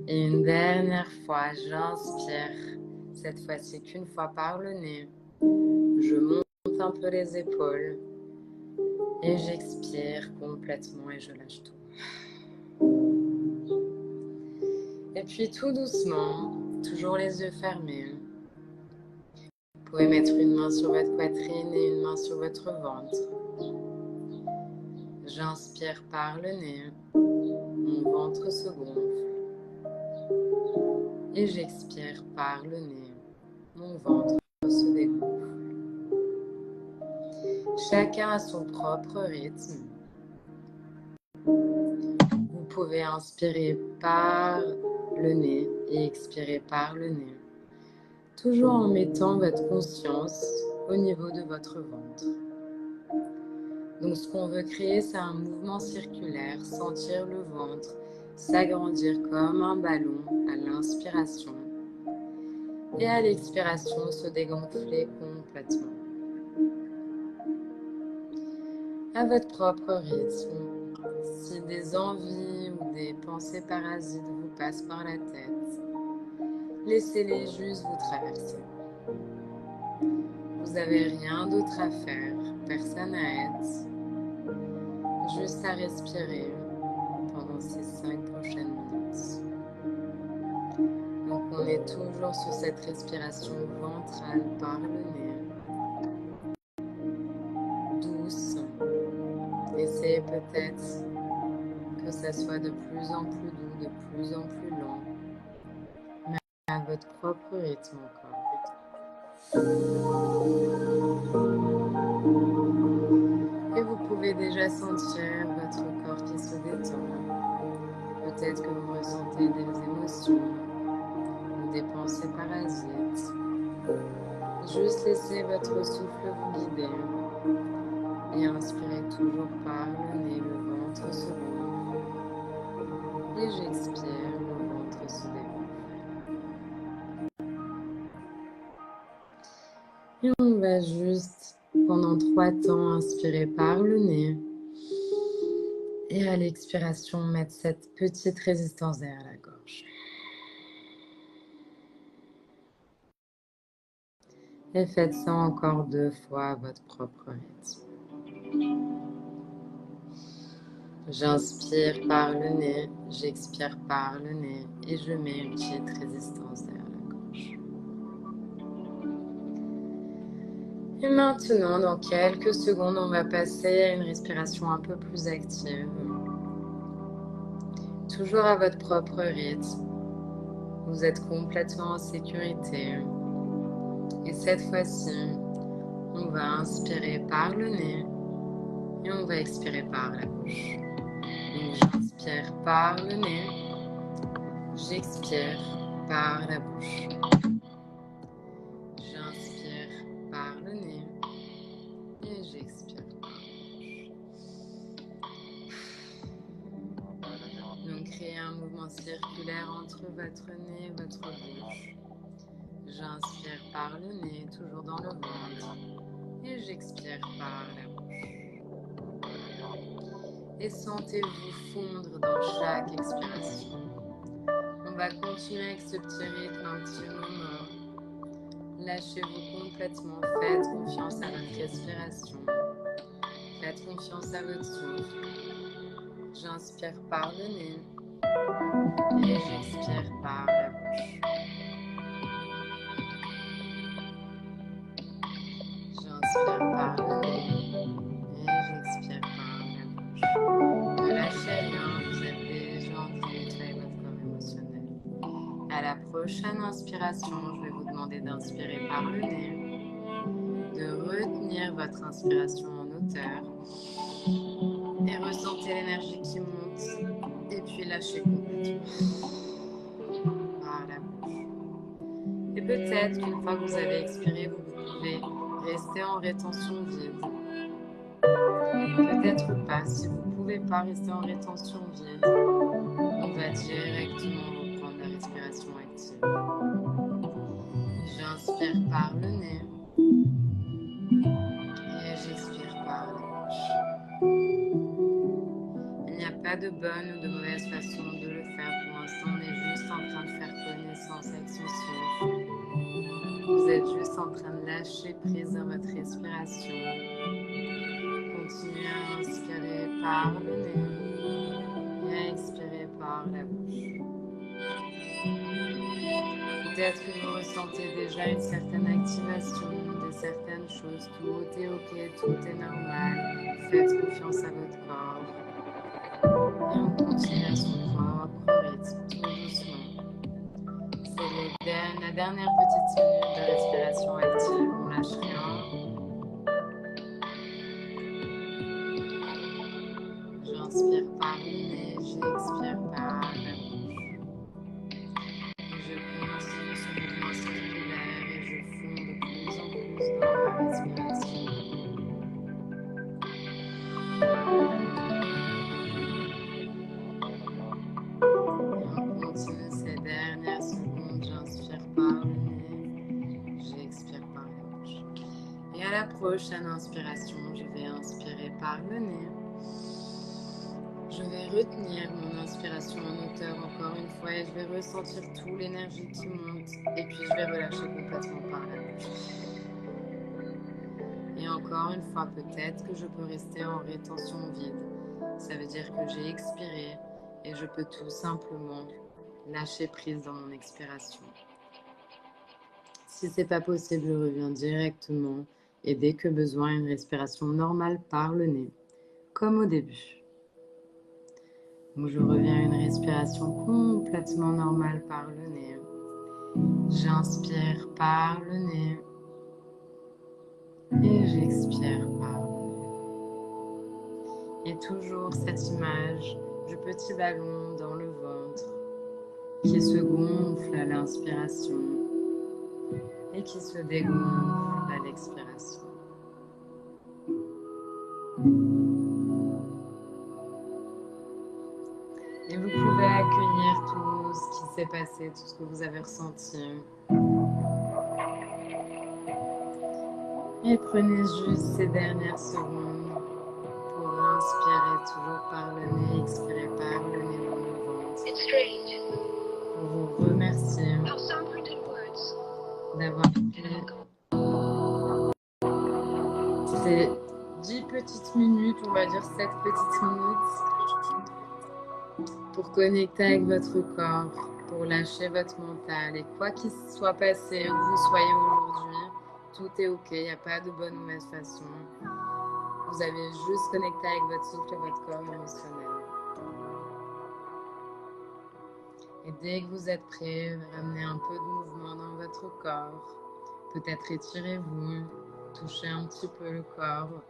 S2: Et une Une dernière fois, j'inspire, cette fois-ci qu'une fois par le nez. Je monte un peu les épaules et j'expire complètement et je lâche tout. Et puis tout doucement, toujours les yeux fermés, vous pouvez mettre une main sur votre poitrine et une main sur votre ventre. J'inspire par le nez, mon ventre se gonfle. Et j'expire par le nez, mon ventre se dégonfle. Chacun a son propre rythme. Vous pouvez inspirer par le nez et expirer par le nez, toujours en mettant votre conscience au niveau de votre ventre. Donc ce qu'on veut créer, c'est un mouvement circulaire, sentir le ventre s'agrandir comme un ballon à l'inspiration et à l'expiration se dégonfler complètement. À votre propre rythme, si des envies ou des pensées parasites vous passent par la tête, laissez-les juste vous traverser. Vous n'avez rien d'autre à faire, personne à être, juste à respirer pendant ces 5 prochaines minutes. Donc on est toujours sur cette respiration ventrale par le nez, douce. Essayez peut-être que ça soit de plus en plus doux, de plus en plus lent, mais à votre propre rythme encore. Et vous pouvez déjà sentir votre corps qui se détend. Peut-être que vous ressentez des émotions ou des pensées parasites. Juste laissez votre souffle vous guider et inspirez toujours par le nez, le ventre se gonfle. Et j'expire, le ventre se dégonfle. Et on va juste, pendant 3 temps, inspirer par le nez. Et à l'expiration, mettre cette petite résistance derrière la gorge. Et faites ça encore 2 fois à votre propre rythme. J'inspire par le nez, j'expire par le nez et je mets une petite résistance derrière la gorge. Et maintenant, dans quelques secondes, on va passer à une respiration un peu plus active. Toujours à votre propre rythme. Vous êtes complètement en sécurité. Et cette fois-ci, on va inspirer par le nez et on va expirer par la bouche. Donc j'inspire par le nez, j'expire par la bouche. J'inspire par le nez et j'expire par la bouche. Donc créez un mouvement circulaire entre votre nez et votre bouche. J'inspire par le nez, toujours dans le ventre, et j'expire par la bouche. Et sentez-vous fondre dans chaque expiration. On va continuer avec ce petit rythme un petit moment. Lâchez-vous complètement, faites confiance à votre respiration. Faites confiance à votre souffle. J'inspire par le nez et j'expire par la bouche. J'inspire par le nez et j'expire par la bouche. Ne lâchez rien, vous êtes déjà en train de nettoyer votre corps émotionnel. À la prochaine inspiration, je vais vous demander d'inspirer par le nez, de retenir votre inspiration en hauteur et ressentez l'énergie qui monte et puis lâchez complètement par la bouche. Et peut-être qu'une fois que vous avez expiré, vous pouvez rester en rétention vide. Peut-être pas. Si vous ne pouvez pas rester en rétention vide, on va directement reprendre la respiration active. J'inspire par le nez et j'expire par la bouche. Il n'y a pas de bonne ou de mauvaise façon de le faire. Pour l'instant, on est juste en train de plus en train de lâcher prise dans votre respiration. Continuez à inspirer par le nez et à expirer par la bouche. Peut-être que vous ressentez déjà une certaine activation de certaines choses. Tout est ok, tout est normal. Faites confiance à votre corps. Et on continue à son propre rythme, tout doucement. C'est la dernière petite minute de respiration active. On lâche rien. J'inspire par le nez, j'expire par la bouche. Je continue ce mouvement circulaire et je fonds de plus en plus dans ma respiration. Et on continue ces dernières secondes. J'inspire par le nez, j'expire par la bouche. Et à la prochaine inspiration, je vais inspirer par le nez. Je vais retenir mon inspiration en hauteur encore une fois et je vais ressentir toute l'énergie qui monte et puis je vais relâcher complètement par la bouche. Et encore une fois, peut-être que je peux rester en rétention vide. Ça veut dire que j'ai expiré et je peux tout simplement lâcher prise dans mon expiration. Si c'est pas possible, je reviens directement et dès que besoin, une respiration normale par le nez, comme au début. Donc je reviens à une respiration complètement normale par le nez. J'inspire par le nez et j'expire par le nez. Et toujours cette image du petit ballon dans le ventre qui se gonfle à l'inspiration et qui se dégonfle à l'expiration. Et vous pouvez accueillir tout ce qui s'est passé, tout ce que vous avez ressenti. Et prenez juste ces dernières secondes pour inspirer toujours par le nez, expirer par le nez dans le ventre. Pour vous remercier d'avoir fait ces 10 petites minutes, on va dire 7 petites minutes, pour connecter avec votre corps, pour lâcher votre mental. Et quoi qu'il soit passé, où vous soyez aujourd'hui, tout est ok, il n'y a pas de bonne ou mauvaise façon. Vous avez juste connecté avec votre souffle et votre corps émotionnel. Et dès que vous êtes prêt, ramenez un peu de mouvement dans votre corps. Peut-être étirez-vous, touchez un petit peu le corps.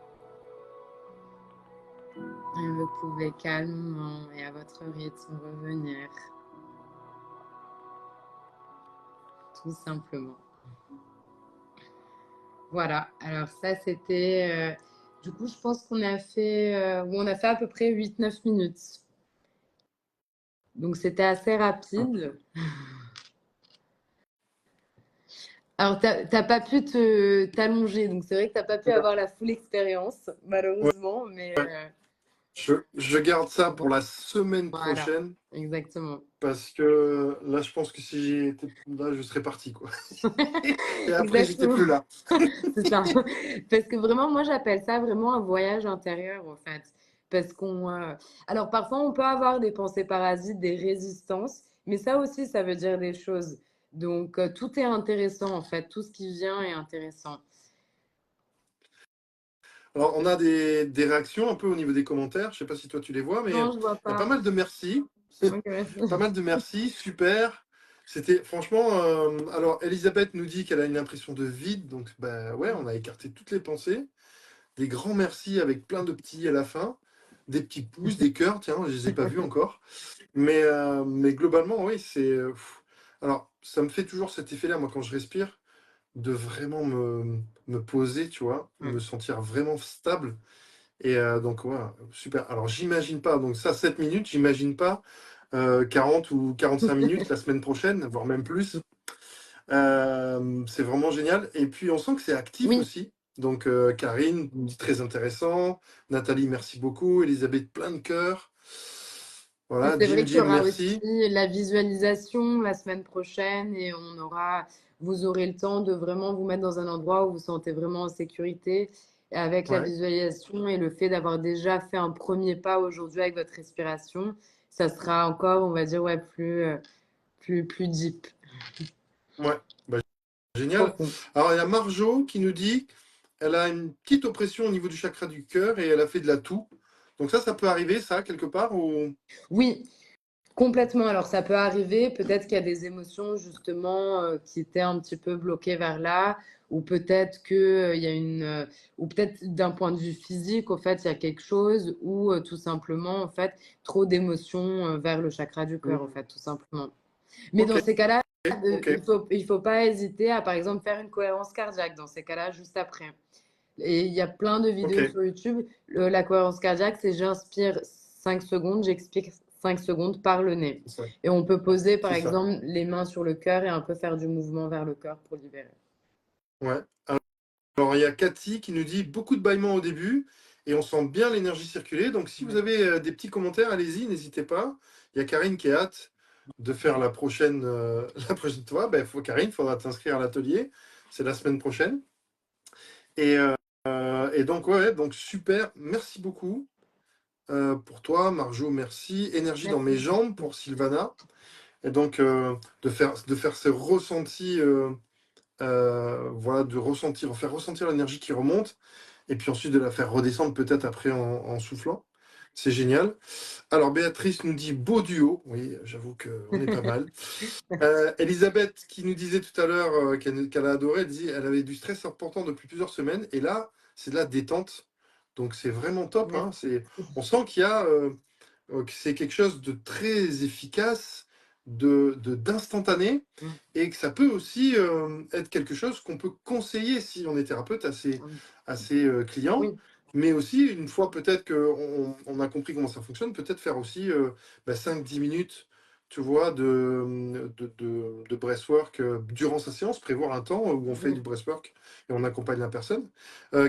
S2: Et vous pouvez calmement et à votre rythme revenir. Tout simplement. Voilà, alors ça c'était... du coup, je pense qu'on a fait, on a fait à peu près 8-9 minutes. Donc c'était assez rapide. Alors, t'as pas pu t'allonger, donc c'est vrai que t'as pas pu avoir la full expérience, malheureusement, mais
S1: Ouais. Je garde ça pour la semaine
S2: voilà,
S1: prochaine
S2: exactement.
S1: parce que là, je pense que si j'étais là, je serais parti, quoi. Et après, j'étais
S2: Exactement.
S1: plus là.
S2: C'est ça. Parce que vraiment, moi, j'appelle ça vraiment un voyage intérieur, en fait. Parce qu'on. Alors, parfois, on peut avoir des pensées parasites, des résistances, mais ça aussi, ça veut dire des choses. Donc, tout est intéressant, en fait. Tout ce qui vient est intéressant.
S1: Alors, on a des réactions un peu au niveau des commentaires. Je sais pas si toi, tu les vois, mais
S2: Non, je
S1: il
S2: vois
S1: y a pas
S2: pas.
S1: mal de merci.
S2: Ok.
S1: Pas mal de merci, super. C'était franchement. Alors, Elisabeth nous dit qu'elle a une impression de vide, donc bah ouais, on a écarté toutes les pensées. Des grands merci avec plein de petits à la fin, des petits pouces, des cœurs. Tiens, je les ai pas vus encore. Mais globalement, oui, c'est. Alors, ça me fait toujours cet effet-là, moi, quand je respire, de vraiment me poser, tu vois, me sentir vraiment stable. Et donc, ouais, super. Alors, j'imagine pas, donc ça, 7 minutes, j'imagine pas 40 ou 45 minutes la semaine prochaine, voire même plus. C'est vraiment génial. Et puis, on sent que c'est actif
S2: Oui.
S1: aussi. Donc, Karine nous dit très intéressant. Nathalie, merci beaucoup. Elisabeth, plein de cœur. Voilà,
S2: C'est vrai
S1: Jim,
S2: qu'il y
S1: Jim,
S2: aura aussi
S1: merci.
S2: la visualisation la semaine prochaine et vous aurez le temps de vraiment vous mettre dans un endroit où vous vous sentez vraiment en sécurité. Et avec la
S1: Ouais,
S2: visualisation et le fait d'avoir déjà fait un premier pas aujourd'hui avec votre respiration, ça sera encore, on va dire, ouais, plus deep,
S1: ouais, bah, génial.
S2: profond.
S1: Alors, il y a Marjo qui nous dit elle a une petite oppression au niveau du chakra du cœur et elle a fait de la toux. Donc ça peut arriver, ça, quelque part ou...
S2: Oui, complètement. Alors, ça peut arriver. Peut-être qu'il y a des émotions, justement, qui étaient un petit peu bloquées vers là, ou peut-être il y a ou peut-être d'un point de vue physique, au fait, il y a quelque chose, ou tout simplement, en fait, trop d'émotions vers le chakra du cœur,
S1: Hmm.
S2: en fait, tout simplement. Mais
S1: Ok,
S2: dans ces cas-là,
S1: ok,
S2: il faut pas hésiter à, par exemple, faire une cohérence cardiaque dans ces cas-là, juste après. Et il y a plein de vidéos
S1: ok.
S2: sur YouTube. La cohérence cardiaque, c'est j'inspire 5 secondes, j'expire 5 secondes par le nez.
S1: C'est ça.
S2: Et on peut poser, par
S1: C'est ça.
S2: exemple, les mains sur le cœur et un peu faire du mouvement vers le cœur pour libérer.
S1: Ouais. Alors, il y a Cathy qui nous dit beaucoup de bâillements au début et on sent bien l'énergie circuler. Donc, si vous
S2: Ouais.
S1: avez des petits commentaires, allez-y, n'hésitez pas. Il y a Karine qui a hâte de faire la prochaine fois. Ben, Karine, il faudra t'inscrire à l'atelier. C'est la semaine prochaine. Et, donc, ouais, donc super. Merci beaucoup pour toi, Marjo. Merci. Énergie dans mes
S2: Merci.
S1: jambes pour Sylvana. Et donc, de faire ces ressentis, voilà, faire ressentir l'énergie qui remonte. Et puis ensuite de la faire redescendre peut-être après en soufflant. C'est génial. Alors Béatrice nous dit beau duo. Oui, j'avoue qu'on est pas mal. Elisabeth qui nous disait tout à l'heure qu'elle a adoré, elle dit elle avait du stress important depuis plusieurs semaines et là c'est de la détente. Donc c'est vraiment top. Hein.
S2: Merci.
S1: On sent que c'est quelque chose de très efficace, d'instantané,
S2: Mm.
S1: et que ça peut aussi être quelque chose qu'on peut conseiller si on est thérapeute à ses clients,
S2: Oui.
S1: mais aussi, une fois peut-être qu'on a compris comment ça fonctionne, peut-être faire aussi 5-10 minutes, tu vois, de breathwork durant sa séance, prévoir un temps où on fait du
S2: Mhm.
S1: breathwork et on accompagne la personne.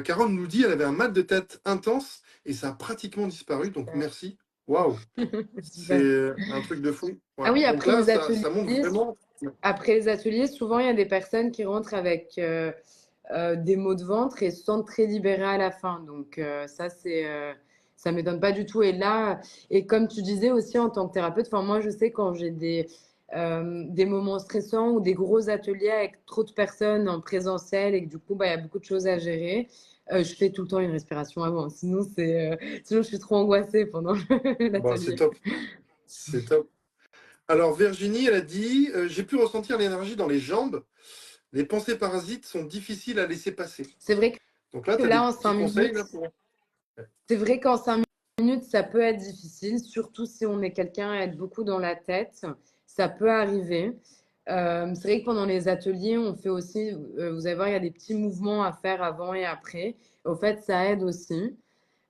S1: Carole nous dit elle avait un mal de tête intense et ça a pratiquement disparu, donc
S2: Super.
S1: merci. Waouh,
S2: Super.
S1: c'est un truc de fou. Ouais.
S2: Ah oui,
S1: Donc
S2: après
S1: là,
S2: les
S1: ça montre
S2: ateliers,
S1: vraiment.
S2: souvent il y a des personnes qui rentrent avec des maux de ventre et se sentent très libérées à la fin. Donc ça m'étonne pas du tout. Et là, et comme tu disais aussi en tant que thérapeute, enfin moi je sais quand j'ai des moments stressants ou des gros ateliers avec trop de personnes en présentiel et que du coup bah, il y a beaucoup de choses à gérer. Je fais tout le temps une respiration avant, sinon je suis trop angoissée pendant
S1: Bah, c'est
S2: l'atelier.
S1: top. C'est top. Alors, Virginie, elle a dit j'ai pu ressentir l'énergie dans les jambes. Les pensées parasites sont difficiles à laisser passer.
S2: C'est vrai
S1: Donc là,
S2: que
S1: tu as des
S2: là en
S1: petits
S2: cinq
S1: conseils
S2: minutes,
S1: là, pour.
S2: c'est vrai qu'en 5 minutes, ça peut être difficile, surtout si on est quelqu'un à être beaucoup dans la tête. Ça peut arriver. C'est vrai que pendant les ateliers, on fait aussi, vous allez voir, il y a des petits mouvements à faire avant et après. Au fait, ça aide aussi.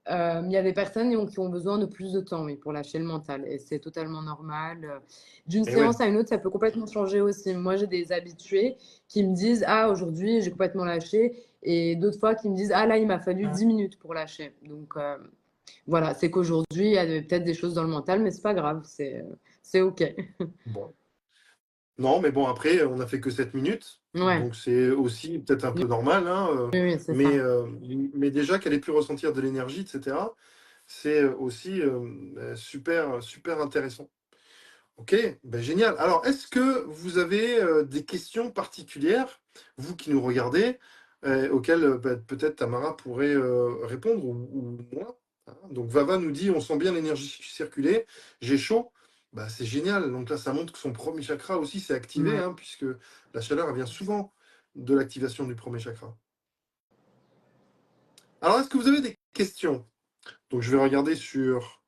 S2: Il y a des personnes qui ont besoin de plus de temps, oui, pour lâcher le mental. Et c'est totalement normal. D'une
S1: Et ouais.
S2: séance à une autre, ça peut complètement changer aussi. Moi, j'ai des habitués qui me disent, ah, aujourd'hui, j'ai complètement lâché. Et d'autres fois qui me disent, ah, là, il m'a fallu 10 minutes pour lâcher. Donc, voilà, c'est qu'aujourd'hui, il y a peut-être des choses dans le mental, mais c'est pas grave, c'est OK.
S1: Bon. Non, mais bon, après, on n'a fait que 7 minutes.
S2: Ouais,
S1: Donc c'est aussi peut-être un
S2: oui,
S1: peu normal. Hein,
S2: oui, c'est
S1: mais,
S2: ça.
S1: euh, mais déjà qu'elle ait pu ressentir de l'énergie, etc., c'est aussi super, super intéressant. Ok, ben génial. Alors, est-ce que vous avez des questions particulières, vous qui nous regardez, auxquelles peut-être Tamara pourrait répondre ou moi? Hein. Donc, Vava nous dit, on sent bien l'énergie circuler, j'ai chaud. Bah, c'est génial. Donc là, ça montre que son premier chakra aussi s'est activé,
S2: Ouais.
S1: hein, puisque la chaleur elle vient souvent de l'activation du premier chakra. Alors, est-ce que vous avez des questions? Donc, je vais regarder sur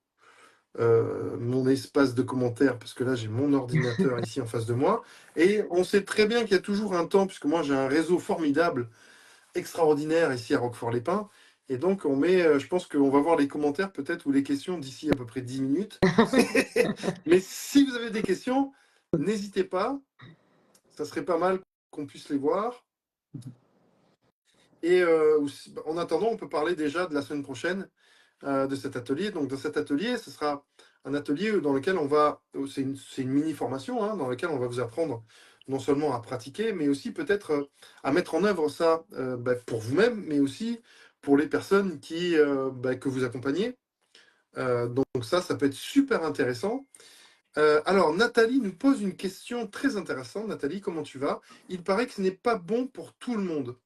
S1: mon espace de commentaires, parce que là j'ai mon ordinateur ici en face de moi, et on sait très bien qu'il y a toujours un temps, puisque moi j'ai un réseau formidable, extraordinaire ici à Roquefort-les-Pins, et donc je pense qu'on va voir les commentaires peut-être ou les questions d'ici à peu près 10 minutes. Mais si vous avez des questions, n'hésitez pas, ça serait pas mal qu'on puisse les voir. Et en attendant, on peut parler déjà de la semaine prochaine de cet atelier. Donc dans cet atelier, ce sera un atelier dans lequel on va, c'est une mini-formation, hein, dans laquelle on va vous apprendre non seulement à pratiquer, mais aussi peut-être à mettre en œuvre ça pour vous-même, mais aussi pour les personnes que vous accompagnez. Donc ça peut être super intéressant. Alors, Nathalie nous pose une question très intéressante. Nathalie, comment tu vas? Il paraît que ce n'est pas bon pour tout le monde.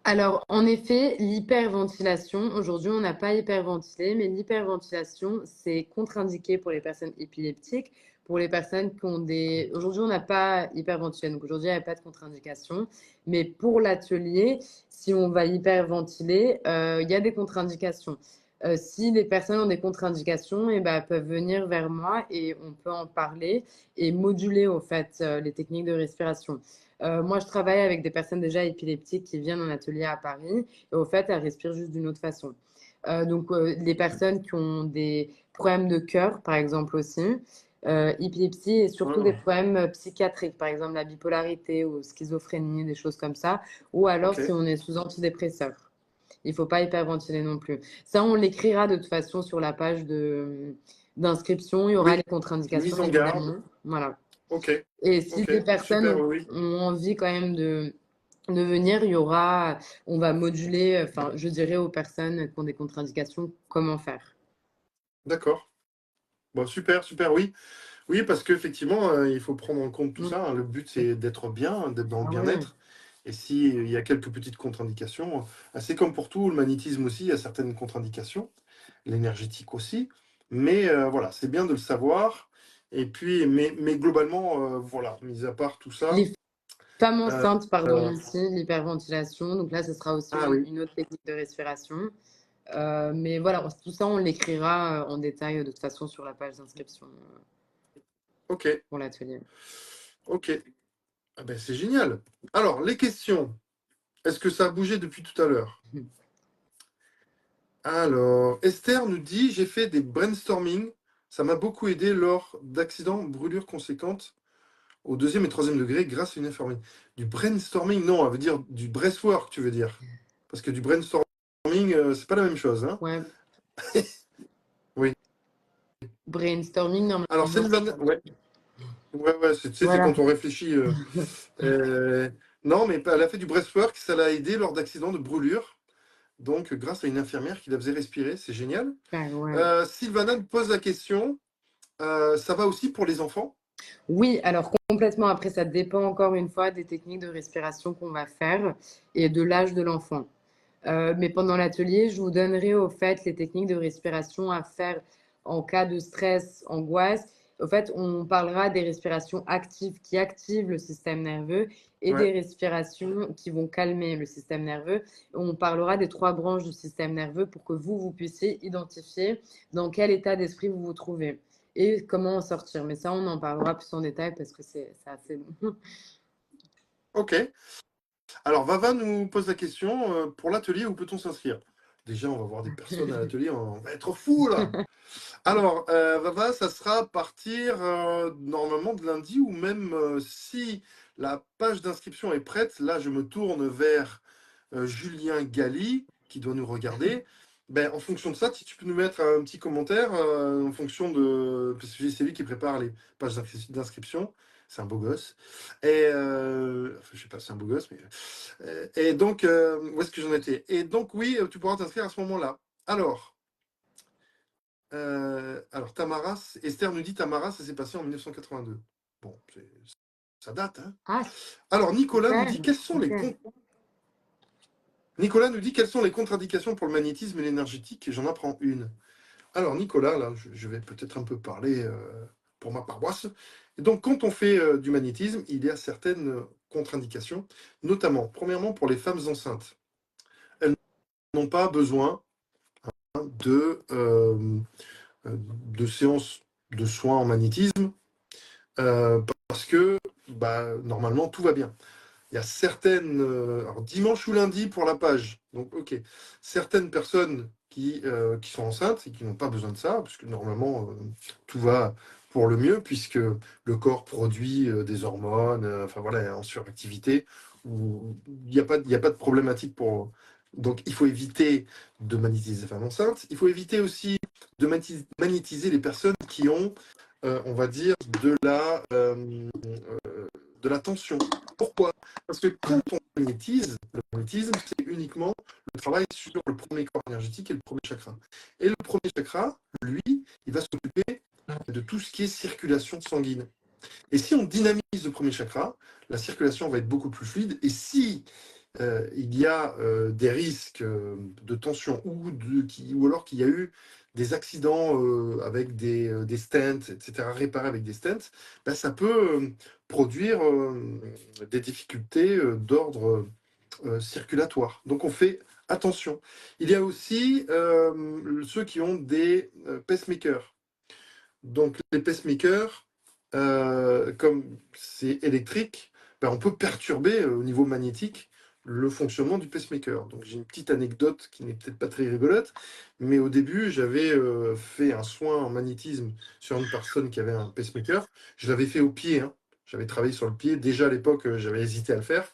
S2: Alors, en effet, l'hyperventilation, aujourd'hui, on n'a pas hyperventilé, mais l'hyperventilation, c'est contre-indiqué pour les personnes épileptiques, pour les personnes qui ont des... Aujourd'hui, on n'a pas hyperventilé, donc aujourd'hui, il n'y a pas de contre-indication. Mais pour l'atelier, si on va hyperventiler, il y a des contre-indications. Si les personnes ont des contre-indications, eh ben, elles peuvent venir vers moi et on peut en parler et moduler, au fait, les techniques de respiration. Moi, je travaille avec des personnes déjà épileptiques qui viennent en atelier à Paris et au fait, elles respirent juste d'une autre façon. Donc, les personnes qui ont des problèmes de cœur, par exemple aussi, épilepsie et surtout des
S1: Ah,
S2: problèmes psychiatriques, par exemple la bipolarité ou schizophrénie, des choses comme ça, ou alors si
S1: ok.
S2: on est sous antidépresseur. Il ne faut pas hyperventiler non plus. Ça, on l'écrira de toute façon sur la page d'inscription. Il y aura les
S1: Oui,
S2: contre-indications,
S1: mise en garde.
S2: évidemment. Voilà.
S1: Ok,
S2: Et si
S1: ok,
S2: des personnes
S1: super, oui.
S2: ont envie quand même de venir, il y aura, on va moduler, enfin, je dirais aux personnes qui ont des contre-indications comment faire.
S1: D'accord. Bon, super, super, oui. Oui, parce qu'effectivement, il faut prendre en compte tout
S2: Mm.
S1: ça, hein. Le but, c'est d'être bien, d'être dans le
S2: Ah oui,
S1: bien-être. Et s'il y a quelques petites contre-indications, c'est comme pour tout, le magnétisme aussi, il y a certaines contre-indications, l'énergétique aussi. Mais voilà, c'est bien de le savoir. Et puis, mais globalement, voilà, mis à part tout ça.
S2: les femmes
S1: euh,
S2: enceintes, pardon,
S1: euh,
S2: aussi, l'hyperventilation. Donc là, ce sera aussi
S1: ah oui,
S2: une autre technique de respiration. Mais voilà, tout ça, on l'écrira en détail de toute façon sur la page d'inscription
S1: ok,
S2: pour l'atelier.
S1: ok. Ah ben, c'est génial. Alors, les questions. Est-ce que ça a bougé depuis tout à l'heure? Alors, Esther nous dit, j'ai fait des brainstorming. Ça m'a beaucoup aidé lors d'accidents, brûlures conséquentes au deuxième et troisième degré grâce à une infirmière. Du brainstorming, non, elle veut dire du breathwork, tu veux dire. Parce que du brainstorming, c'est pas la même chose, hein.
S2: Ouais,
S1: Oui.
S2: brainstorming,
S1: Alors,
S2: normalement.
S1: Sylvana, ouais, ouais, tu sais, c'est
S2: Voilà.
S1: quand on réfléchit. Euh, non, mais elle a fait du breathwork, ça l'a aidé lors d'accidents de brûlure. Donc, grâce à une infirmière qui la faisait respirer, c'est génial.
S2: Ouais, ouais.
S1: Sylvana nous pose la question, ça va aussi pour les enfants?
S2: Oui, alors complètement. Après, ça dépend encore une fois des techniques de respiration qu'on va faire et de l'âge de l'enfant. Mais pendant l'atelier, je vous donnerai au fait les techniques de respiration à faire en cas de stress, angoisse. Au fait, on parlera des respirations actives qui activent le système nerveux et des
S1: Ouais.
S2: respirations qui vont calmer le système nerveux. On parlera des trois branches du système nerveux pour que vous puissiez identifier dans quel état d'esprit vous vous trouvez et comment en sortir. Mais ça, on en parlera plus en détail parce que c'est assez long.
S1: Ok. Alors, Vava nous pose la question, pour l'atelier, où peut-on s'inscrire? Déjà, on va voir des personnes à l'atelier, on va être fou là. Alors, Vava, ça sera à partir normalement de lundi, ou même si la page d'inscription est prête, là, je me tourne vers Julien Galli, qui doit nous regarder. Ben, en fonction de ça, si tu peux nous mettre un petit commentaire en fonction de... Parce que c'est lui qui prépare les pages d'inscription. C'est un beau gosse. Et enfin, je sais pas, c'est un beau gosse, mais... et donc, où est-ce que j'en étais? Et donc, oui, tu pourras t'inscrire à ce moment-là. Alors, Tamara, Esther nous dit Tamara, ça s'est passé en 1982. Bon, ça date, hein.
S2: Ah,
S1: Alors, Nicolas nous
S2: super.
S1: dit quels sont
S2: Ok.
S1: Nicolas nous dit quelles sont les contre-indications pour le magnétisme et l'énergétique, et j'en apprends une. Alors, Nicolas, là, je vais peut-être un peu parler pour ma paroisse. Et donc, quand on fait du magnétisme, il y a certaines contre-indications, notamment, premièrement, pour les femmes enceintes. Elles n'ont pas besoin de séances de soins en magnétisme parce que normalement tout va bien. Il y a certaines, alors dimanche ou lundi pour la page, donc ok, certaines personnes qui sont enceintes et qui n'ont pas besoin de ça, parce que normalement tout va pour le mieux, puisque le corps produit des hormones, enfin voilà, en suractivité, où il n'y a pas de problématique Donc, il faut éviter de magnétiser les femmes enceintes. Il faut éviter aussi de magnétiser les personnes qui ont, on va dire, de la tension. Pourquoi? Parce que quand on magnétise, le magnétisme, c'est uniquement le travail sur le premier corps énergétique et le premier chakra. Et le premier chakra, lui, il va s'occuper de tout ce qui est circulation sanguine. Et si on dynamise le premier chakra, la circulation va être beaucoup plus fluide. Et si il y a des risques de tension ou alors qu'il y a eu des accidents avec des stents, etc., réparés avec des stents, ben, ça peut produire des difficultés d'ordre circulatoire. Donc on fait attention. Il y a aussi ceux qui ont des pacemakers. Donc les pacemakers, comme c'est électrique, ben, on peut perturber au niveau magnétique le fonctionnement du pacemaker. Donc j'ai une petite anecdote qui n'est peut-être pas très rigolote, mais au début j'avais fait un soin en magnétisme sur une personne qui avait un pacemaker. Je l'avais fait au pied, hein. J'avais travaillé sur le pied. Déjà à l'époque, j'avais hésité à le faire.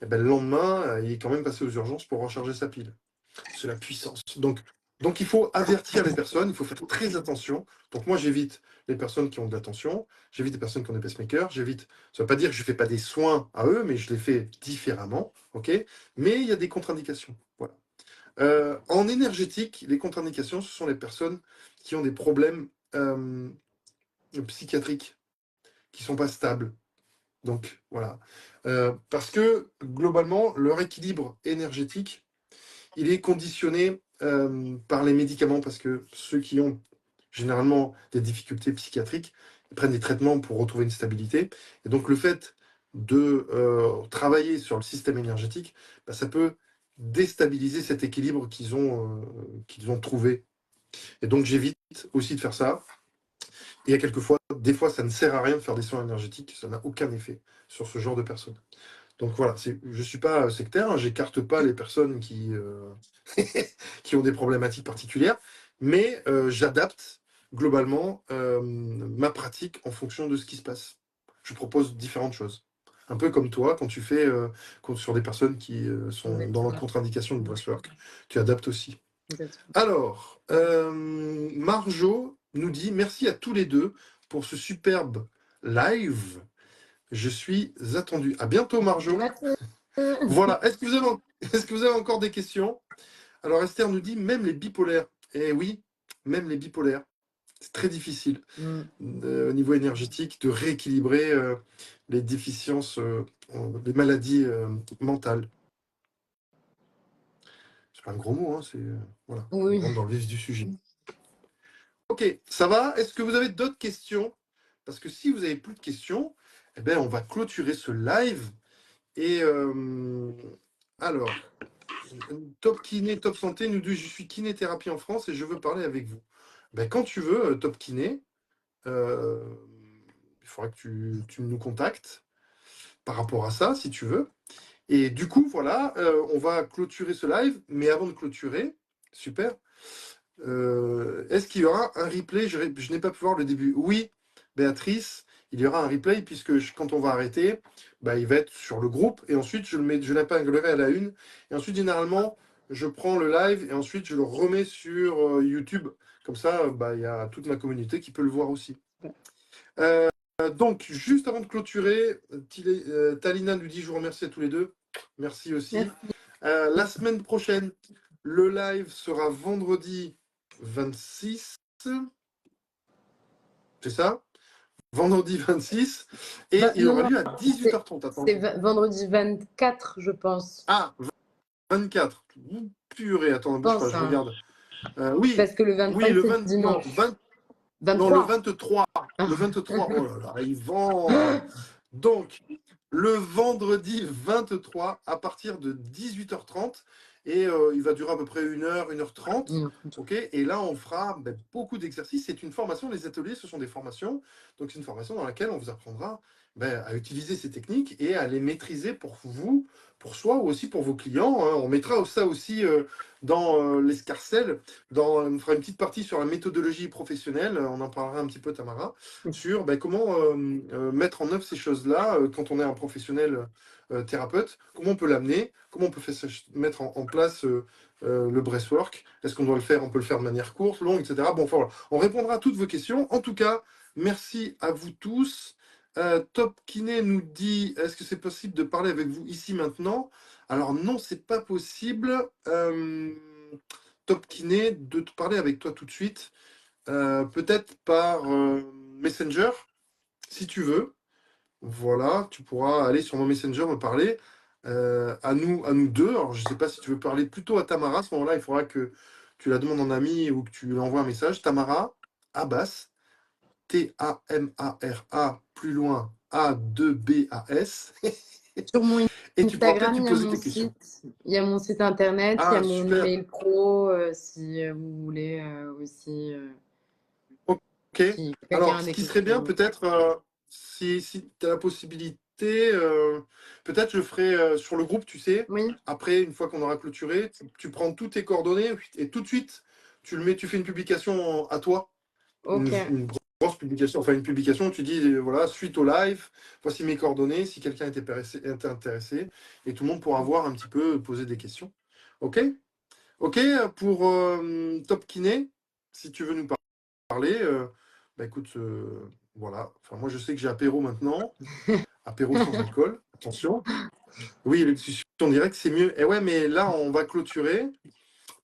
S1: Et ben, le lendemain, il est quand même passé aux urgences pour recharger sa pile. C'est la puissance. Donc il faut avertir les personnes, il faut faire très attention. Donc moi j'évite les personnes qui ont de la tension, j'évite les personnes qui ont des pacemakers, j'évite, ça ne veut pas dire que je ne fais pas des soins à eux, mais je les fais différemment, ok. Mais il y a des contre-indications. Voilà. En énergétique, les contre-indications, ce sont les personnes qui ont des problèmes psychiatriques, qui ne sont pas stables. Donc voilà. Parce que globalement, leur équilibre énergétique, il est conditionné par les médicaments, parce que ceux qui ont généralement des difficultés psychiatriques, ils prennent des traitements pour retrouver une stabilité. Et donc le fait de travailler sur le système énergétique, bah, ça peut déstabiliser cet équilibre qu'ils ont trouvé. Et donc j'évite aussi de faire ça. Et il y a des fois, ça ne sert à rien de faire des soins énergétiques, ça n'a aucun effet sur ce genre de personnes. Donc voilà, je ne suis pas sectaire, hein, j'écarte pas les personnes qui ont des problématiques particulières, mais j'adapte globalement ma pratique en fonction de ce qui se passe. Je propose différentes choses. Un peu comme toi, quand tu fais sur des personnes qui sont dans la contre-indication de breathwork, tu adaptes aussi.
S2: Exactement.
S1: Alors, Marjo nous dit merci à tous les deux pour ce superbe live. Je suis attendu. À bientôt, Marjo. Voilà. Est-ce que vous avez encore des questions? Alors, Esther nous dit même les bipolaires. Eh oui, même les bipolaires. C'est très difficile au niveau énergétique de rééquilibrer les déficiences, les maladies mentales. C'est pas un gros mot, hein, c'est voilà.
S2: Oui.
S1: On rentre dans le vif du sujet. Ok, ça va? Est-ce que vous avez d'autres questions? Parce que si vous n'avez plus de questions, eh ben, on va clôturer ce live. Et alors, Top Kiné, Top Santé nous dit je suis kinéthérapie en France et je veux parler avec vous. Ben, quand tu veux, Top Kiné, il faudra que tu nous contactes par rapport à ça, si tu veux. Et du coup, voilà, on va clôturer ce live. Mais avant de clôturer, super, est-ce qu'il y aura un replay? Je n'ai pas pu voir le début. Oui, Béatrice, il y aura un replay puisque quand on va arrêter, bah, il va être sur le groupe et ensuite je l'épinglerai à la une. Et ensuite, généralement, je prends le live et ensuite je le remets sur YouTube. Comme ça, bah, il y a toute ma communauté qui peut le voir aussi. Donc, juste avant de clôturer, Talina nous dit je vous remercie à tous les deux. Merci aussi.
S2: Merci.
S1: La semaine prochaine, le live sera vendredi 26. C'est ça? Vendredi 26. Et il aura lieu à 18h30.
S2: C'est vendredi 24, je pense.
S1: Ah, 24. Purée, attends, bouge pas, je regarde. Oui,
S2: parce que le 25,
S1: oui, le
S2: c'est dimanche.
S1: Non, le 23. Le 23. Oh là là, ils vendent. Donc, le vendredi 23 à partir de 18h30. Et il va durer à peu près 1h, 1h30. Okay, et là, on fera beaucoup d'exercices. C'est une formation. Les ateliers, ce sont des formations. Donc, c'est une formation dans laquelle on vous apprendra à utiliser ces techniques et à les maîtriser pour vous, pour soi ou aussi pour vos clients, hein. On mettra ça aussi dans l'escarcelle. On fera une petite partie sur la méthodologie professionnelle. On en parlera un petit peu, Tamara, sur comment mettre en œuvre ces choses-là quand on est un professionnel thérapeute. Comment on peut l'amener, comment on peut mettre en place le breathwork. Est-ce qu'on doit le faire, on peut le faire de manière courte, longue, etc. Bon, enfin, voilà. On répondra à toutes vos questions. En tout cas, merci à vous tous. Top Kiné nous dit, est-ce que c'est possible de parler avec vous ici maintenant? Alors non, c'est pas possible. Top Kiné, de te parler avec toi tout de suite. Peut-être par Messenger, si tu veux. Voilà, tu pourras aller sur mon Messenger me parler. À nous deux. Alors, je ne sais pas si tu veux parler plutôt à Tamara. À ce moment-là, il faudra que tu la demandes en ami ou que tu lui envoies un message. Tamara Abbas, Tamara, plus loin, A2BAS.
S2: Sur mon
S1: Et tu pourras peut-être
S2: Instagram,
S1: lui poser tes questions.
S2: il y a mon site internet, il y a
S1: Ah,
S2: mon
S1: super.
S2: email pro, si vous voulez aussi,
S1: Ok.
S2: si quelqu'un
S1: Alors,
S2: a
S1: ce
S2: des
S1: qui serait bien,
S2: questions.
S1: peut-être, si tu as la possibilité, peut-être je ferai sur le groupe, tu sais,
S2: Oui,
S1: après, une fois qu'on aura clôturé, tu prends toutes tes coordonnées et tout de suite, tu fais une publication à toi,
S2: ok.
S1: une grosse publication, enfin une publication où tu dis, voilà, suite au live, voici mes coordonnées, si quelqu'un est intéressé, et tout le monde pourra voir un petit peu, poser des questions. Ok? Ok, pour Top Kiné, si tu veux nous parler, écoute, voilà. Enfin, moi, je sais que j'ai apéro maintenant. Apéro sans alcool. Attention. Oui, les discussions en direct, c'est mieux. Et ouais, mais là, on va clôturer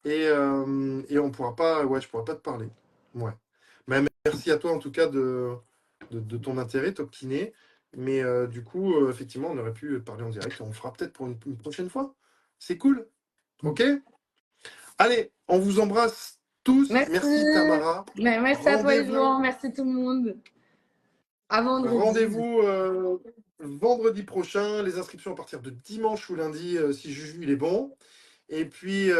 S1: et on pourra pas. Ouais, je pourrais pas te parler. Ouais. Mais merci à toi, en tout cas, de ton intérêt, Top Kiné. Mais du coup, effectivement, on aurait pu parler en direct. On le fera peut-être pour une prochaine fois. C'est cool. OK? Allez, on vous embrasse tous.
S2: Merci.
S1: Merci, Tamara.
S2: Merci à toi,
S1: Rendez-vous
S2: Yvan. Merci tout le monde. À vendredi.
S1: Rendez-vous vendredi prochain. Les inscriptions à partir de dimanche ou lundi, si Juju il est bon. Et puis,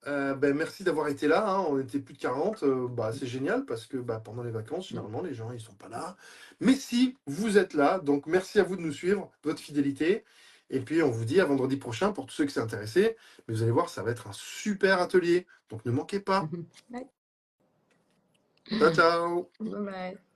S1: merci d'avoir été là, hein. On était plus de 40. C'est génial parce que pendant les vacances, généralement, les gens ils sont pas là. Mais si, vous êtes là. Donc, merci à vous de nous suivre, votre fidélité. Et puis, on vous dit à vendredi prochain pour tous ceux qui sont intéressés. Mais vous allez voir, ça va être un super atelier. Donc, ne manquez pas.
S2: Bye.
S1: Ciao, ciao.
S2: Bye bye.